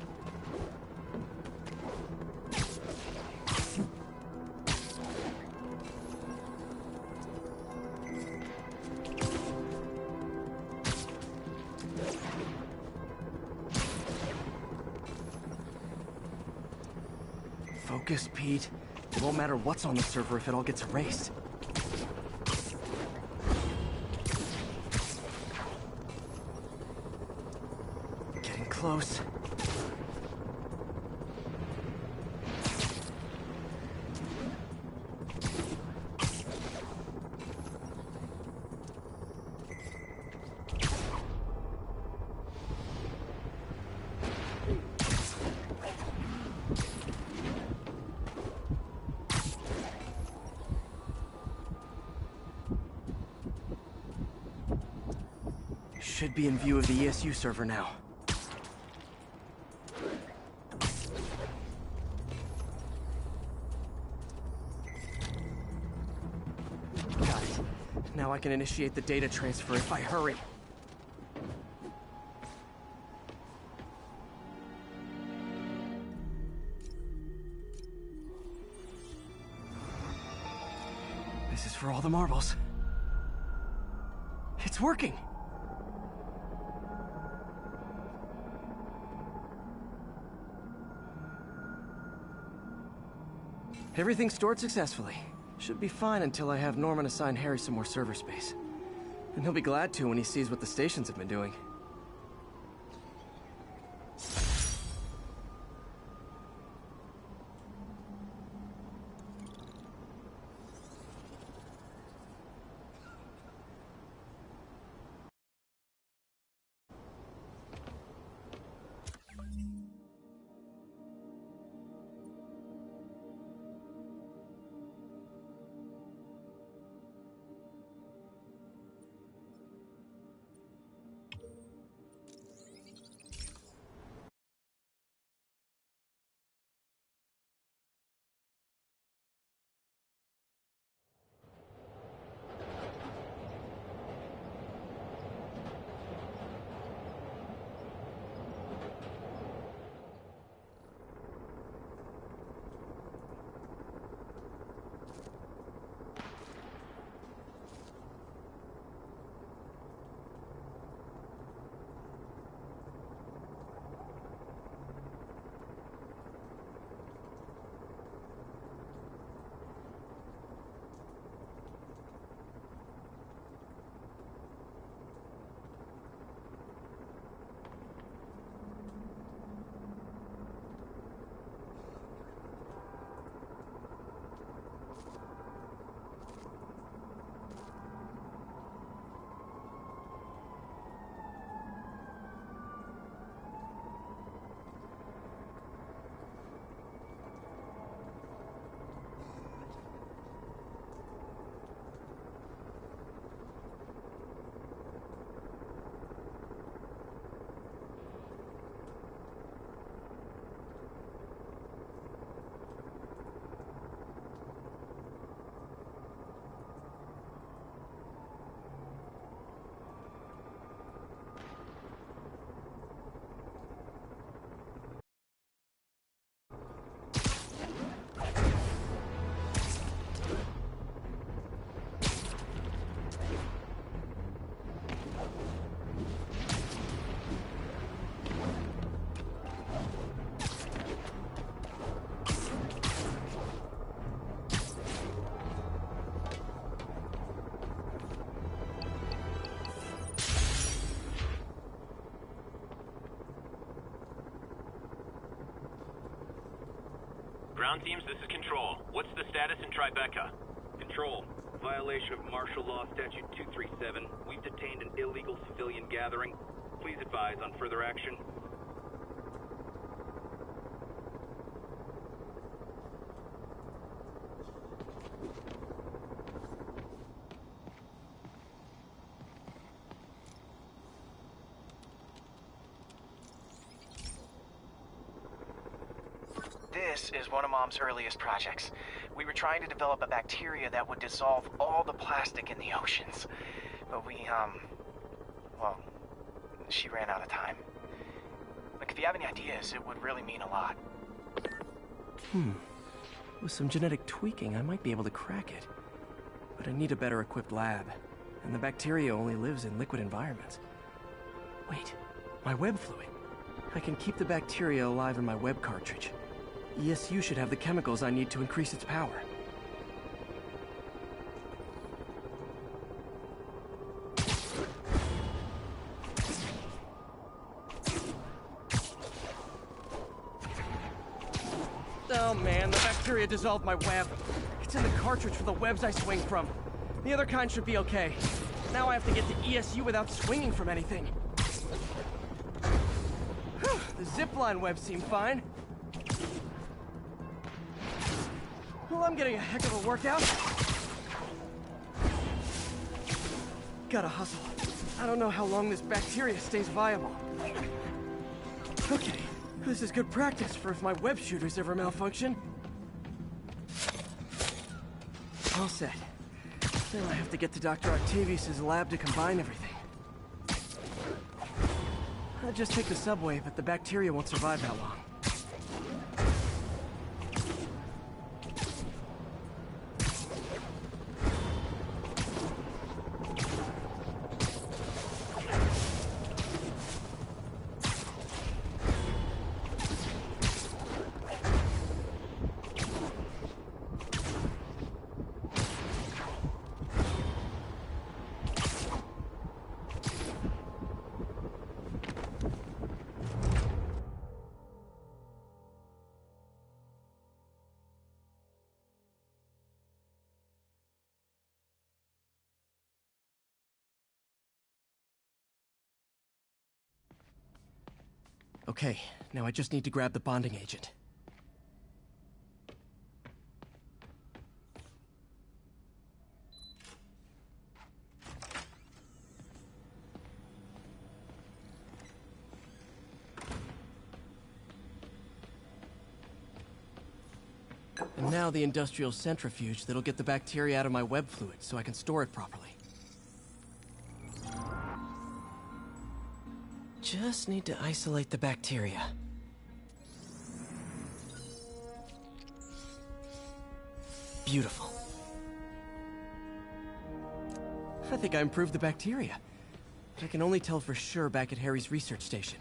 Focus, Pete. It won't matter what's on the server if it all gets erased. Getting close. Should be in view of the ESU server now. Got it. Now I can initiate the data transfer if I hurry. This is for all the marbles. It's working! Everything's stored successfully. Should be fine until I have Norman assign Harry some more server space. And he'll be glad to when he sees what the stations have been doing. Ground teams, this is Control. What's the status in Tribeca? Control. Violation of Martial Law Statute 237. We've detained an illegal civilian gathering. Please advise on further action. This is one of Mom's earliest projects. We were trying to develop a bacteria that would dissolve all the plastic in the oceans. But well, she ran out of time. Look, if you have any ideas, it would really mean a lot. With some genetic tweaking, I might be able to crack it. But I need a better equipped lab. And the bacteria only lives in liquid environments. Wait, my web fluid. I can keep the bacteria alive in my web cartridge. ESU should have the chemicals I need to increase its power. Oh man, the bacteria dissolved my web. It's in the cartridge for the webs I swing from. The other kind should be okay. Now I have to get to ESU without swinging from anything. The zipline webs seem fine. Well, I'm getting a heck of a workout. Gotta hustle. I don't know how long this bacteria stays viable. Okay, this is good practice for if my web shooters ever malfunction. All set. Now I have to get to Dr. Octavius's lab to combine everything. I'll just take the subway, but the bacteria won't survive that long. Okay, now I just need to grab the bonding agent. And now the industrial centrifuge that'll get the bacteria out of my web fluid so I can store it properly. Just need to isolate the bacteria. Beautiful. I think I improved the bacteria. But I can only tell for sure back at Harry's research station.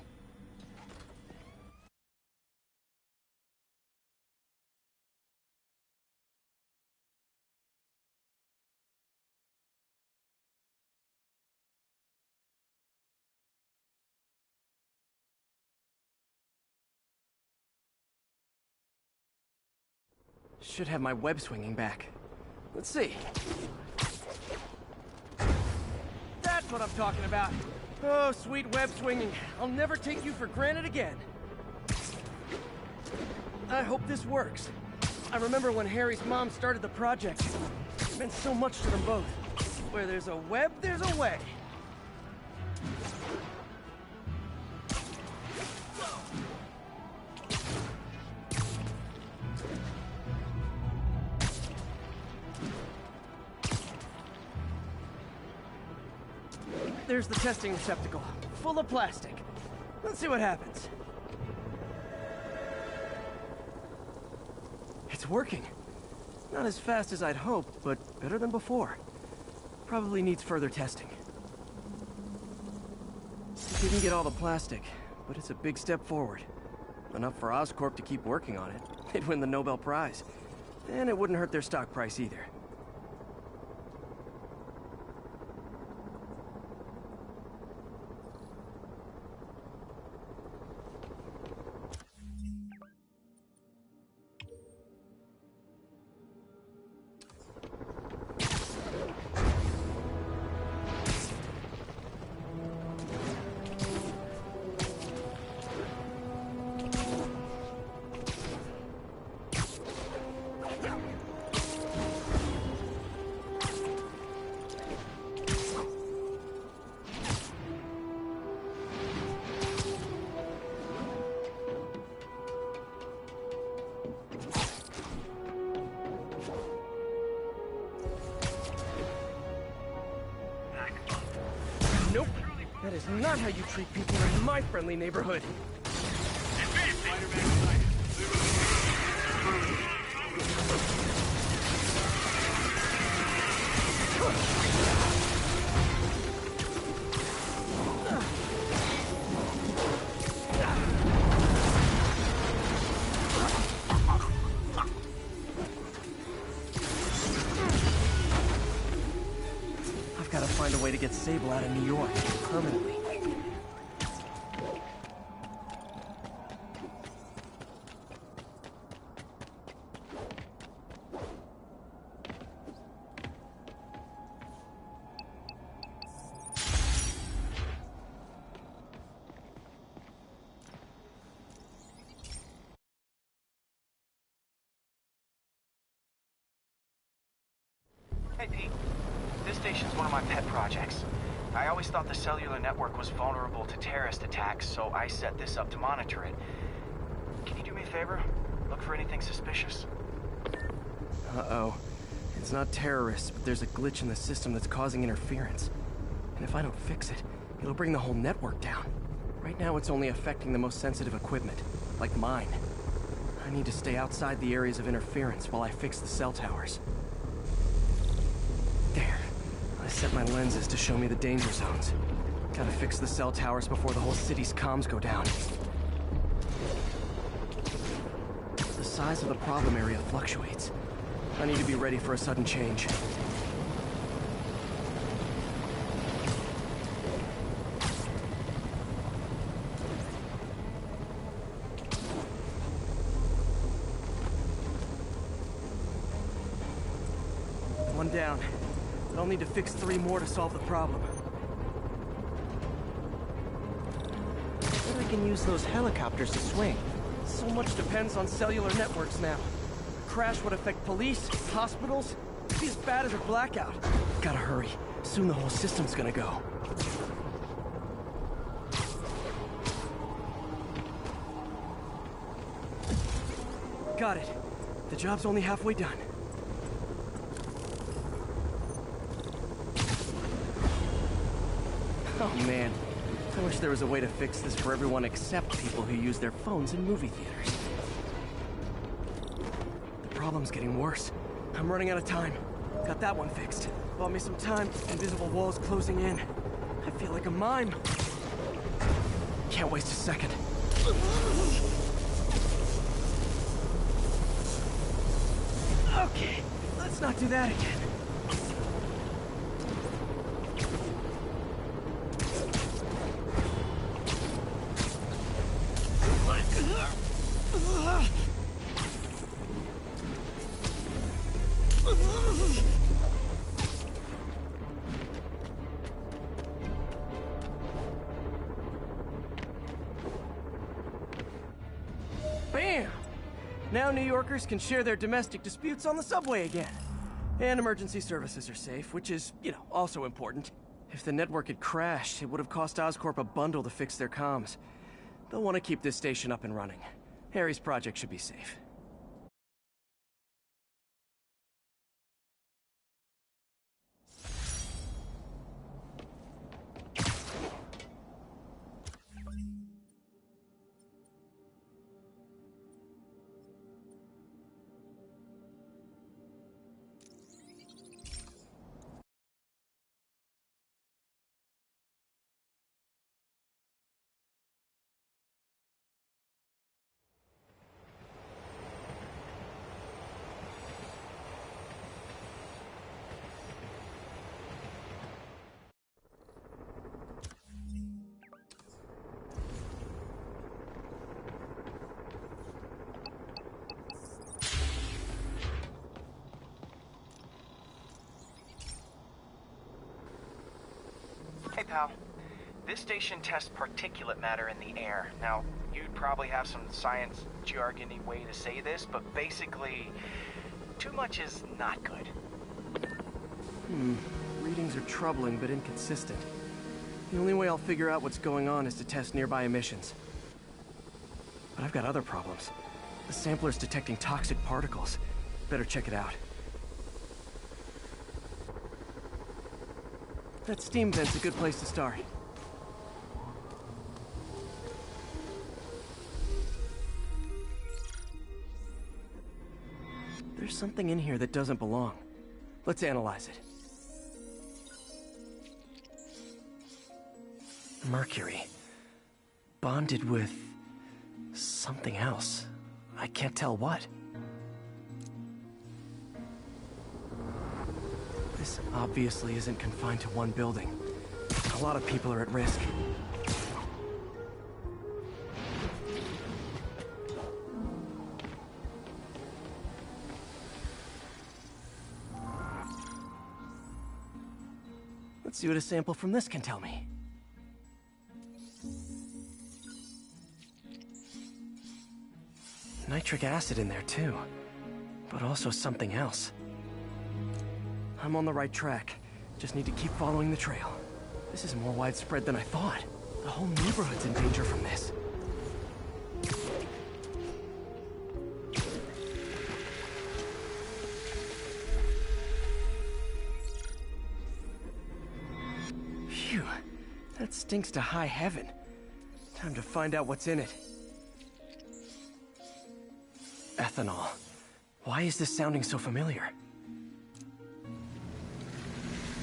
Should have my web swinging back. Let's see. That's what I'm talking about. Oh, sweet web swinging. I'll never take you for granted again. I hope this works. I remember when Harry's mom started the project. It meant so much to them both. Where there's a web, there's a way. There's the testing receptacle, full of plastic. Let's see what happens. It's working. Not as fast as I'd hoped, but better than before. Probably needs further testing. Didn't get all the plastic, but it's a big step forward. Enough for Oscorp to keep working on it. They'd win the Nobel Prize. And it wouldn't hurt their stock price either. That is not how you treat people in my friendly neighborhood. I've got to find a way to get Sable out of New York permanently. Hey, Pete. This station's one of my pet projects. I always thought the cellular network was vulnerable to terrorist attacks, so I set this up to monitor it. Can you do me a favor? Look for anything suspicious. Uh-oh. It's not terrorists, but there's a glitch in the system that's causing interference. And if I don't fix it, it'll bring the whole network down. Right now, it's only affecting the most sensitive equipment, like mine. I need to stay outside the areas of interference while I fix the cell towers. There. I set my lenses to show me the danger zones. Gotta fix the cell towers before the whole city's comms go down. The size of the problem area fluctuates. I need to be ready for a sudden change. One down. I'll need to fix 3 more to solve the problem. But I can use those helicopters to swing. So much depends on cellular networks now. A crash would affect police, hospitals. It'd be as bad as a blackout. Gotta hurry. Soon the whole system's gonna go. Got it. The job's only halfway done. Oh man, I wish there was a way to fix this for everyone except people who use their phones in movie theaters. The problem's getting worse. I'm running out of time. Got that one fixed. Bought me some time. Invisible walls closing in. I feel like a mime. Can't waste a second. Okay, let's not do that again. Bam! Now New Yorkers can share their domestic disputes on the subway again. And emergency services are safe, which is, also important. If the network had crashed, it would have cost Oscorp a bundle to fix their comms. They'll want to keep this station up and running. Harry's project should be safe. Hey, pal. This station tests particulate matter in the air. Now, you'd probably have some science jargony way to say this, but basically, too much is not good. Readings are troubling but inconsistent. The only way I'll figure out what's going on is to test nearby emissions. But I've got other problems. The sampler's detecting toxic particles. Better check it out. That steam vent's a good place to start. something in here that doesn't belong. Let's analyze it. Mercury. Bonded with something else. I can't tell what. This obviously isn't confined to one building. A lot of people are at risk. Let's see what a sample from this can tell me. Nitric acid in there too, but also something else. I'm on the right track. Just need to keep following the trail. This is more widespread than I thought. The whole neighborhood's in danger from this. Phew, that stinks to high heaven. Time to find out what's in it. Ethanol. Why is this sounding so familiar?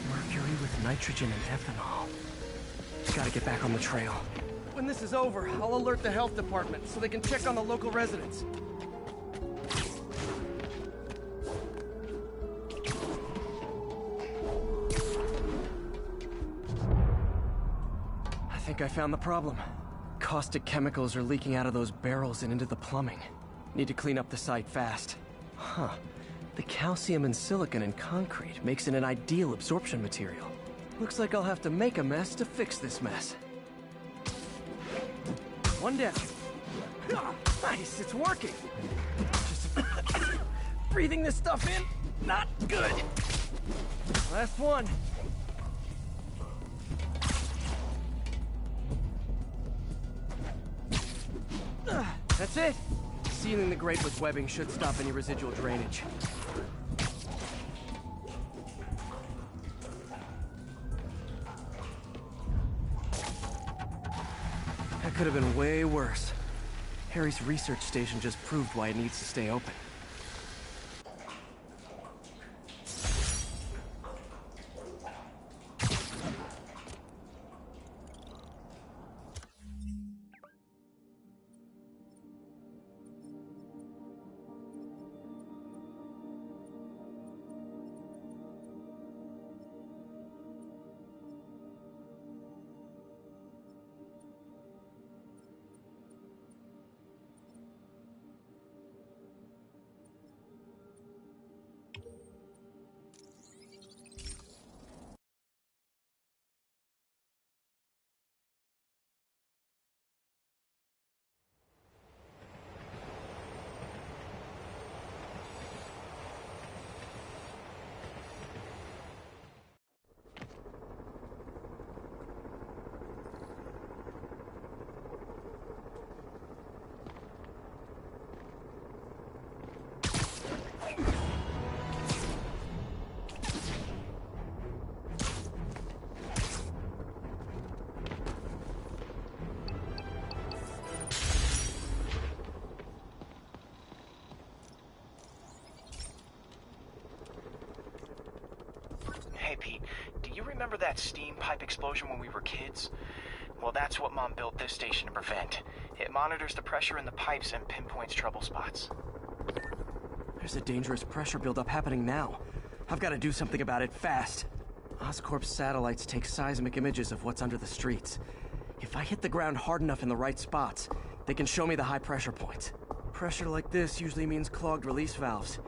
Mercury with nitrogen and ethanol. Gotta get back on the trail. When this is over, I'll alert the health department so they can check on the local residents. I think I found the problem. Caustic chemicals are leaking out of those barrels and into the plumbing. Need to clean up the site fast. Huh. The calcium and silicon in concrete makes it an ideal absorption material. Looks like I'll have to make a mess to fix this mess. One down. Nice, it's working. Just breathing this stuff in, not good. Last one. That's it. Sealing the grate with webbing should stop any residual drainage. That could have been way worse. Harry's research station just proved why it needs to stay open. Hey, Pete, do you remember that steam pipe explosion when we were kids? Well, that's what Mom built this station to prevent. It monitors the pressure in the pipes and pinpoints trouble spots. There's a dangerous pressure buildup happening now. I've got to do something about it fast. Oscorp's satellites take seismic images of what's under the streets. If I hit the ground hard enough in the right spots, they can show me the high pressure points. Pressure like this usually means clogged release valves.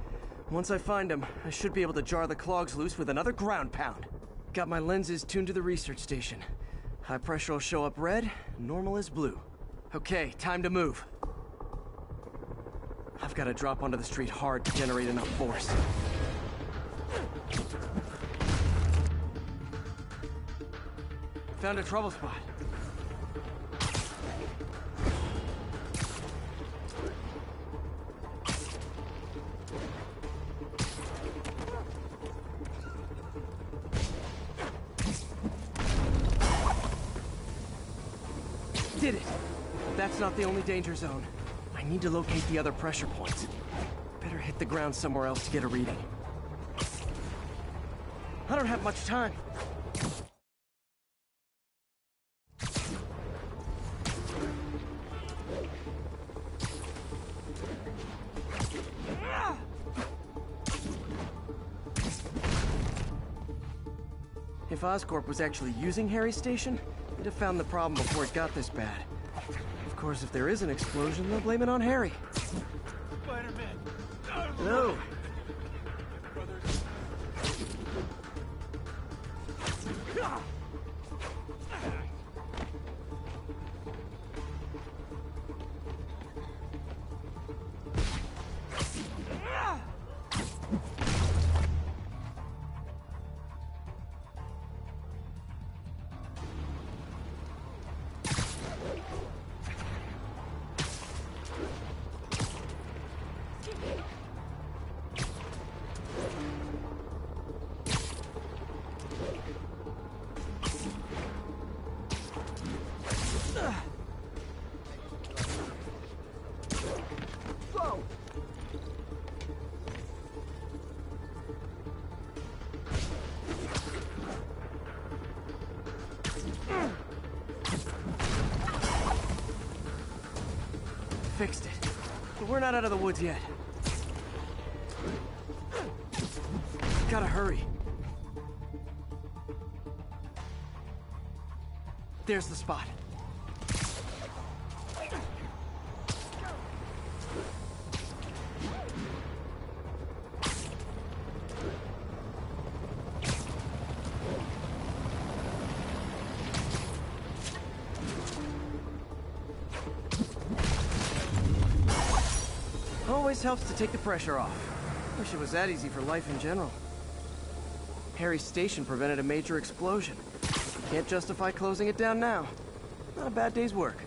Once I find them, I should be able to jar the clogs loose with another ground pound. Got my lenses tuned to the research station. High pressure will show up red, normal is blue. Okay, time to move. I've got to drop onto the street hard to generate enough force. Found a trouble spot. Did it! That's not the only danger zone. I need to locate the other pressure points. Better hit the ground somewhere else to get a reading. I don't have much time. If Oscorp was actually using Harry's station, they'd have found the problem before it got this bad. Of course, if there is an explosion, they'll blame it on Harry. Spider-Man! Hello. Fixed it. But we're not out of the woods yet. Gotta hurry. There's the spot. Always helps to take the pressure off. Wish it was that easy for life in general. Harry's station prevented a major explosion. Can't justify closing it down now. Not a bad day's work.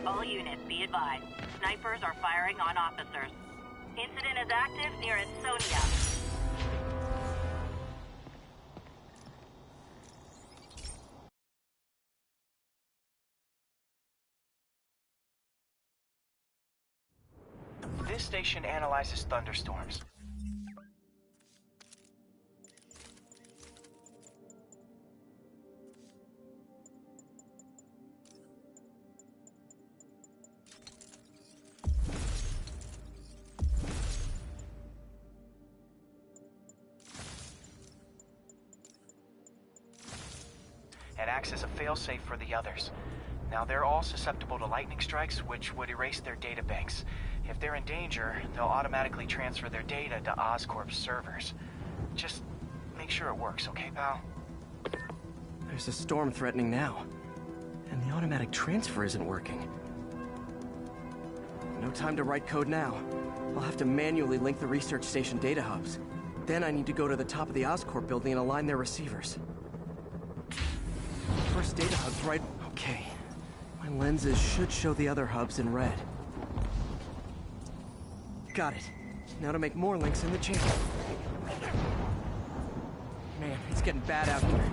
All units, be advised. Snipers are firing on officers. Incident is active near Ansonia. This station analyzes thunderstorms. It acts as a failsafe for the others. Now, they're all susceptible to lightning strikes, which would erase their databanks. If they're in danger, they'll automatically transfer their data to Oscorp's servers. Just make sure it works, okay, pal? There's a storm threatening now. And the automatic transfer isn't working. No time to write code now. I'll have to manually link the research station data hubs. Then I need to go to the top of the Oscorp building and align their receivers. First data hub's right... Okay. My lenses should show the other hubs in red. Got it. Now to make more links in the channel. Man, it's getting bad out here.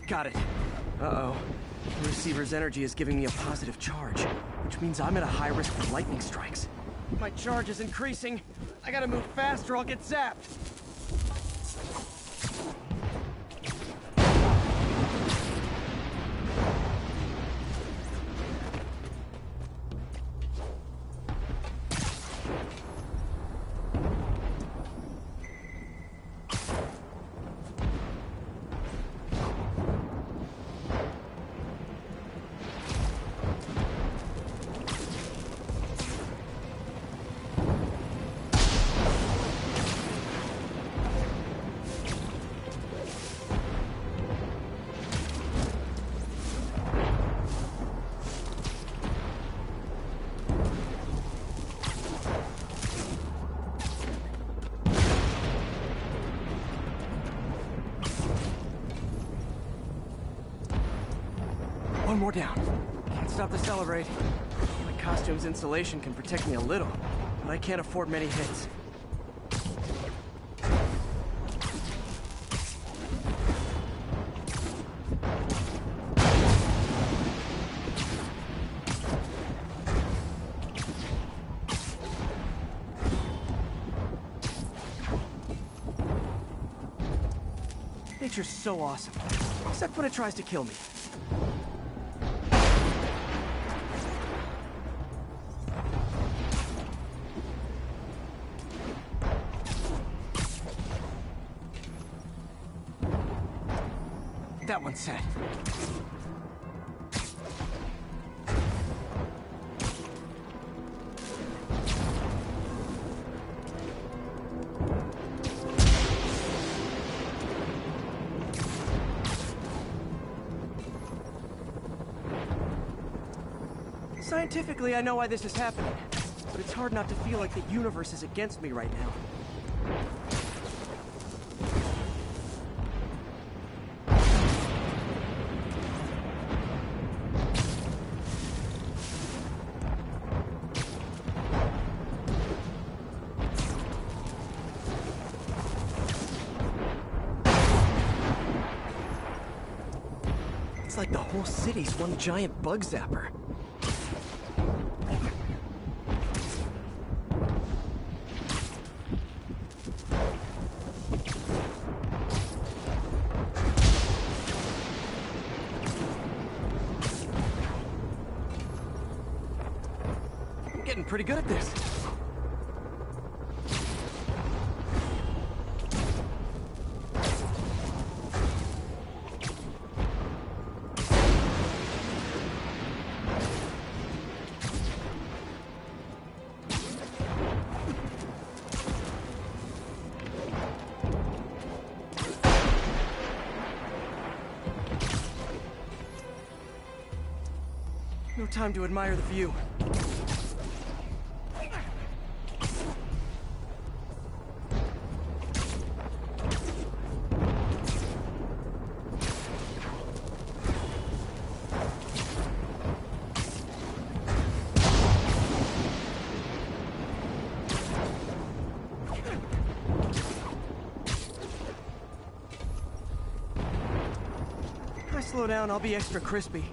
Got it. Uh-oh. The receiver's energy is giving me a positive charge, which means I'm at a high risk for lightning strikes. My charge is increasing. I gotta move fast or I'll get zapped. more down. Can't stop to celebrate. My costume's insulation can protect me a little, but I can't afford many hits. Nature's so awesome, except when it tries to kill me. That one's set. Scientifically, I know why this is happening, but it's hard not to feel like the universe is against me right now. It's like the whole city's one giant bug zapper. Getting pretty good at this. No time to admire the view. If I slow down, I'll be extra crispy.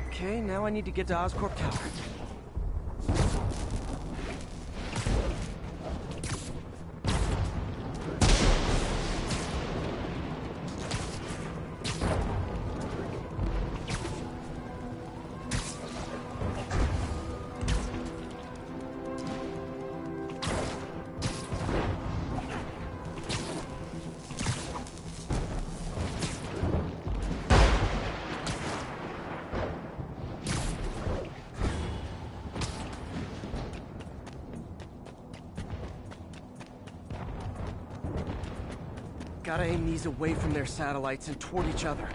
Okay, now I need to get to Oscorp Tower. Gotta aim these away from their satellites and toward each other.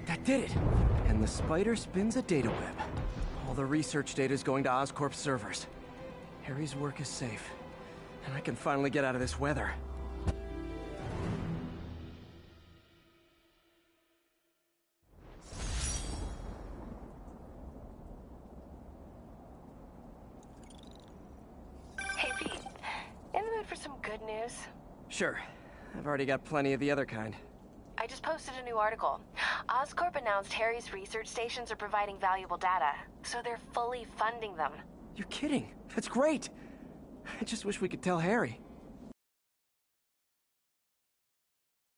That did it! And the spider spins a data web. All the research data is going to Oscorp's servers. Harry's work is safe. And I can finally get out of this weather. Hey Pete, in the mood for some good news? Sure. I've already got plenty of the other kind. I just posted a new article. Oscorp announced Harry's research stations are providing valuable data, so they're fully funding them. You're kidding. That's great. I just wish we could tell Harry.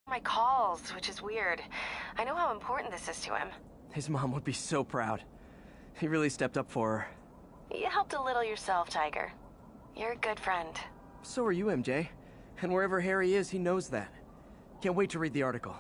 My calls, which is weird. I know how important this is to him. His mom would be so proud. He really stepped up for her. You helped a little yourself, Tiger. You're a good friend. So are you, MJ. And wherever Harry is, he knows that. Can't wait to read the article.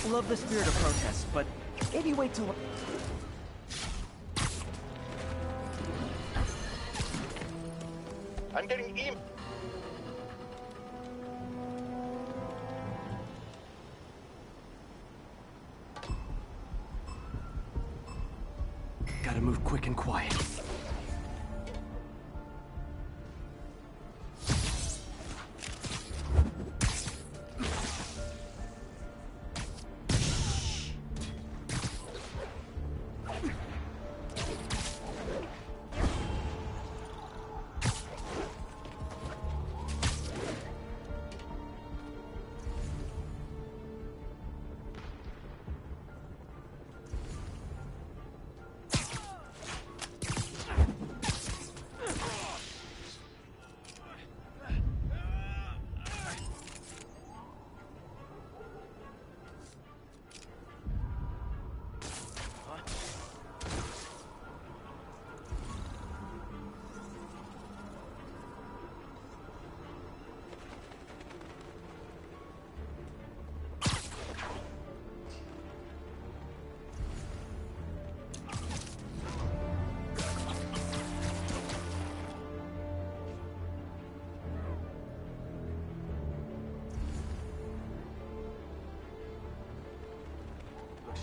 Love the spirit of protest, but maybe wait till... I'm getting email. Gotta move quick and quiet.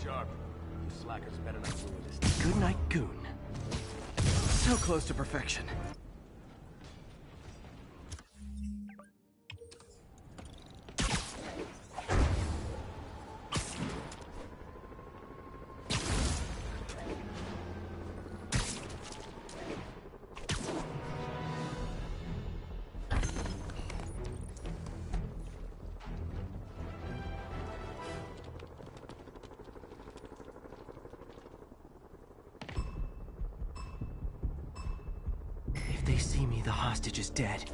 Sharp. You slackers better not ruin this. Good night, Goon. So close to perfection. If they see me, the hostage is dead.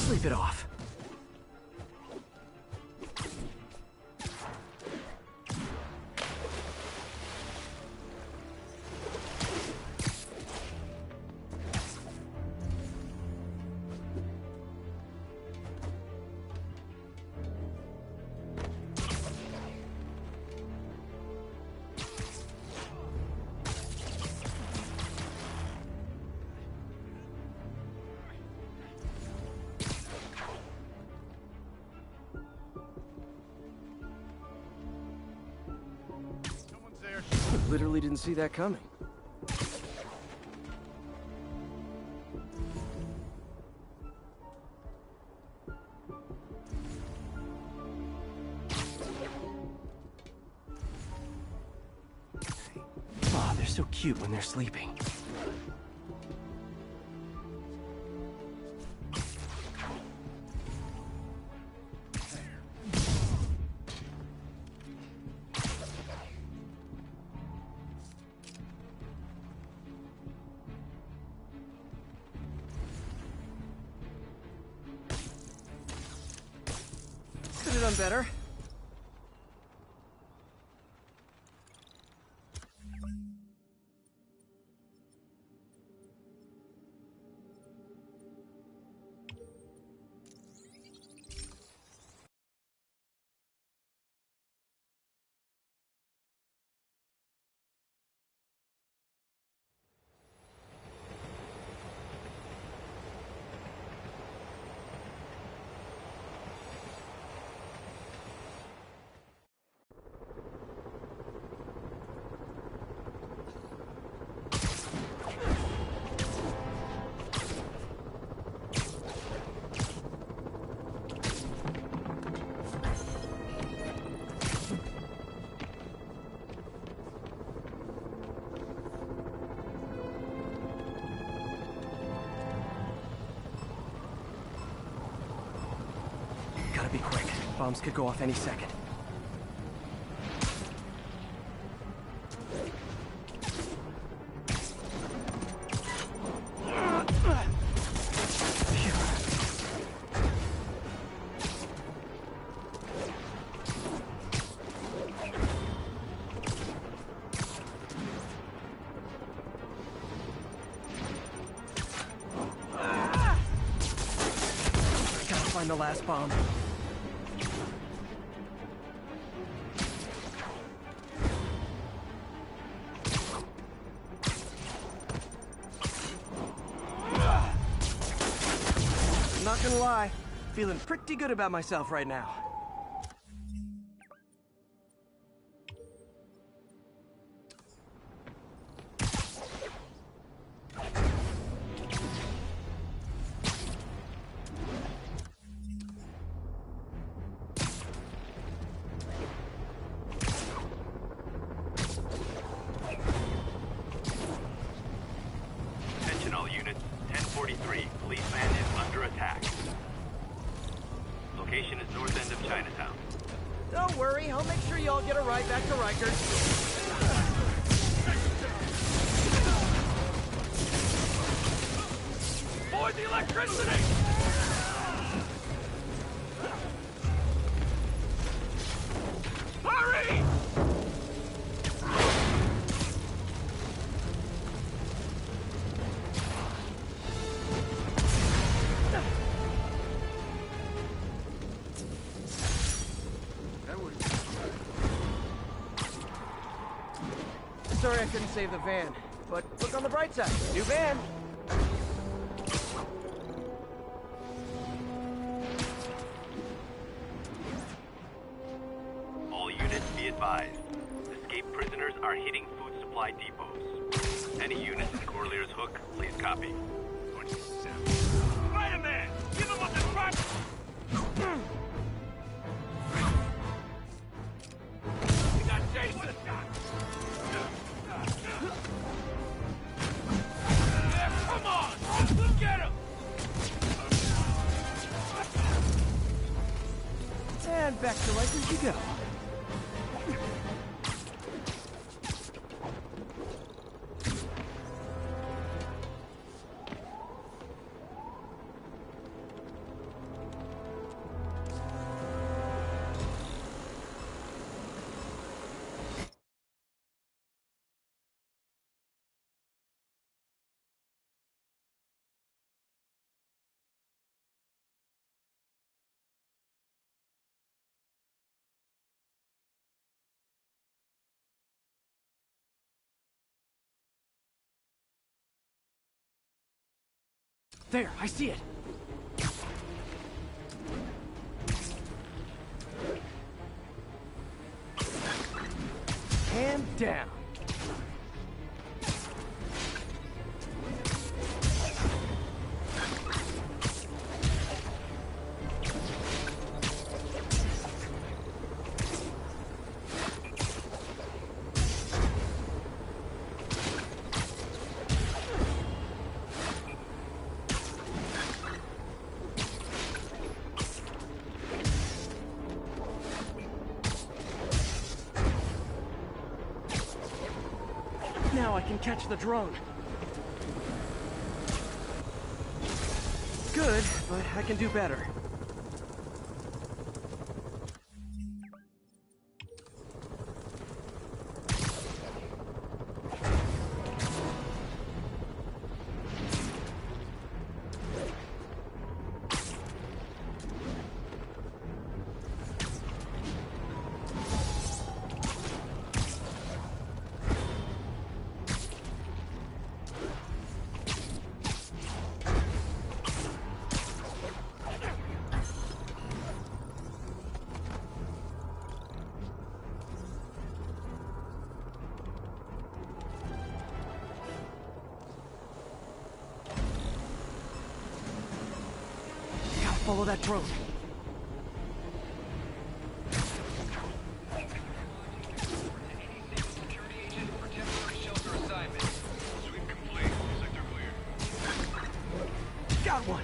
Sleep it off. Literally didn't see that coming. Aw, they're so cute when they're sleeping. done better. Gotta be quick. Bombs could go off any second. Gotta find the last bomb. Not gonna lie, feeling pretty good about myself right now. Attention all units. 1043. Police van is under attack. Location is north end of Chinatown. Don't worry, I'll make sure y'all get a ride back to Rikers. Avoid the electricity! Hurry! Sorry I couldn't save the van, but look on the bright side. New van! All units be advised. Escaped prisoners are hitting food supply depots. Any units in Corlear's Hook, please copy. Spider-Man! Give him up the front! We got Jason! Yeah, come on! Get him! And back to Rikers you go. There, I see it. Hand down. Now I can catch the drone. Good, but I can do better. Follow that drone. Got one.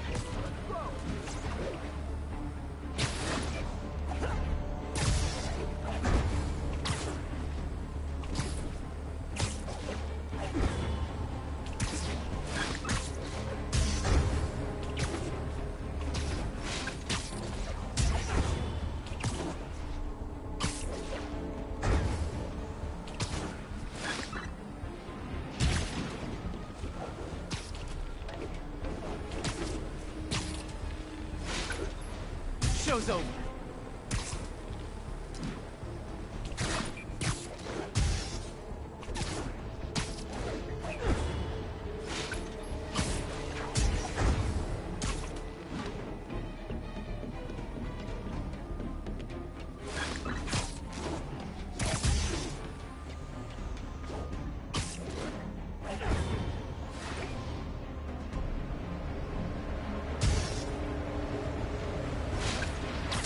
Show's over.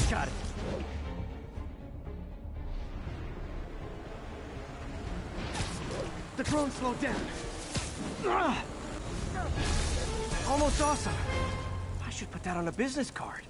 Got it. The drone slowed down. Almost awesome. I should put that on a business card.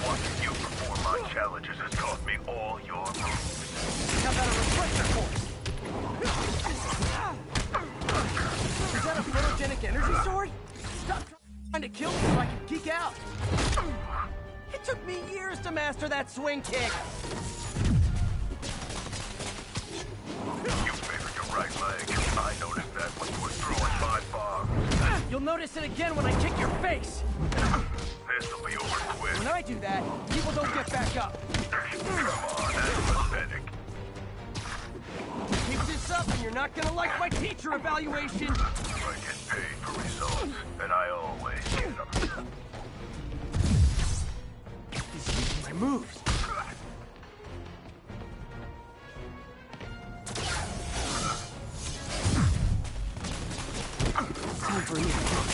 Watching you perform my challenges has taught me all your moves. How about a refresher course? Is that a photogenic energy sword? Stop trying to kill me so I can geek out. It took me years to master that swing kick. You favored your right leg. I noticed that when you were throwing my bomb. You'll notice it again when I kick your face. This'll be over quick. When I do that, people don't get back up. Come on, that's pathetic. Keep this up and you're not gonna like my teacher evaluation. I get paid for results, and I always get them. He's using my moves. Time for a new approach.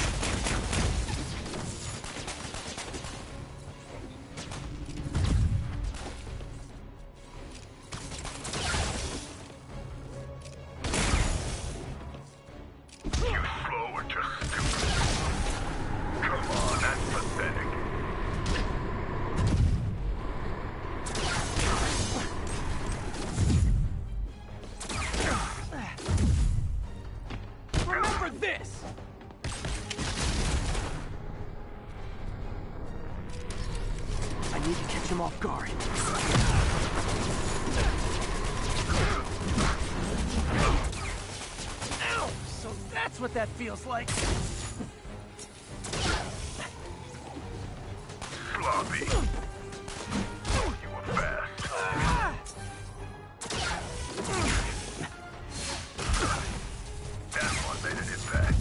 You slow or just stupid. Come on, that's pathetic. Remember this! I need to catch him off guard. Ow! So that's what that feels like. Sloppy. You were fast. That one made an impact.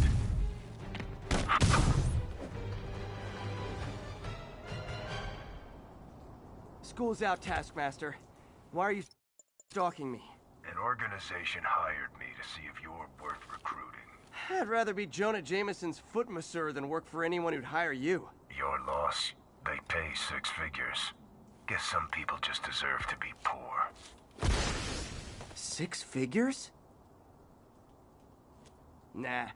School's out, Taskmaster. Why are you stalking me? An organization hired me to see if you're worth recruiting. I'd rather be Jonah Jameson's foot masseur than work for anyone who'd hire you. Your loss. They pay 6 figures. Guess some people just deserve to be poor. 6 figures? Nah,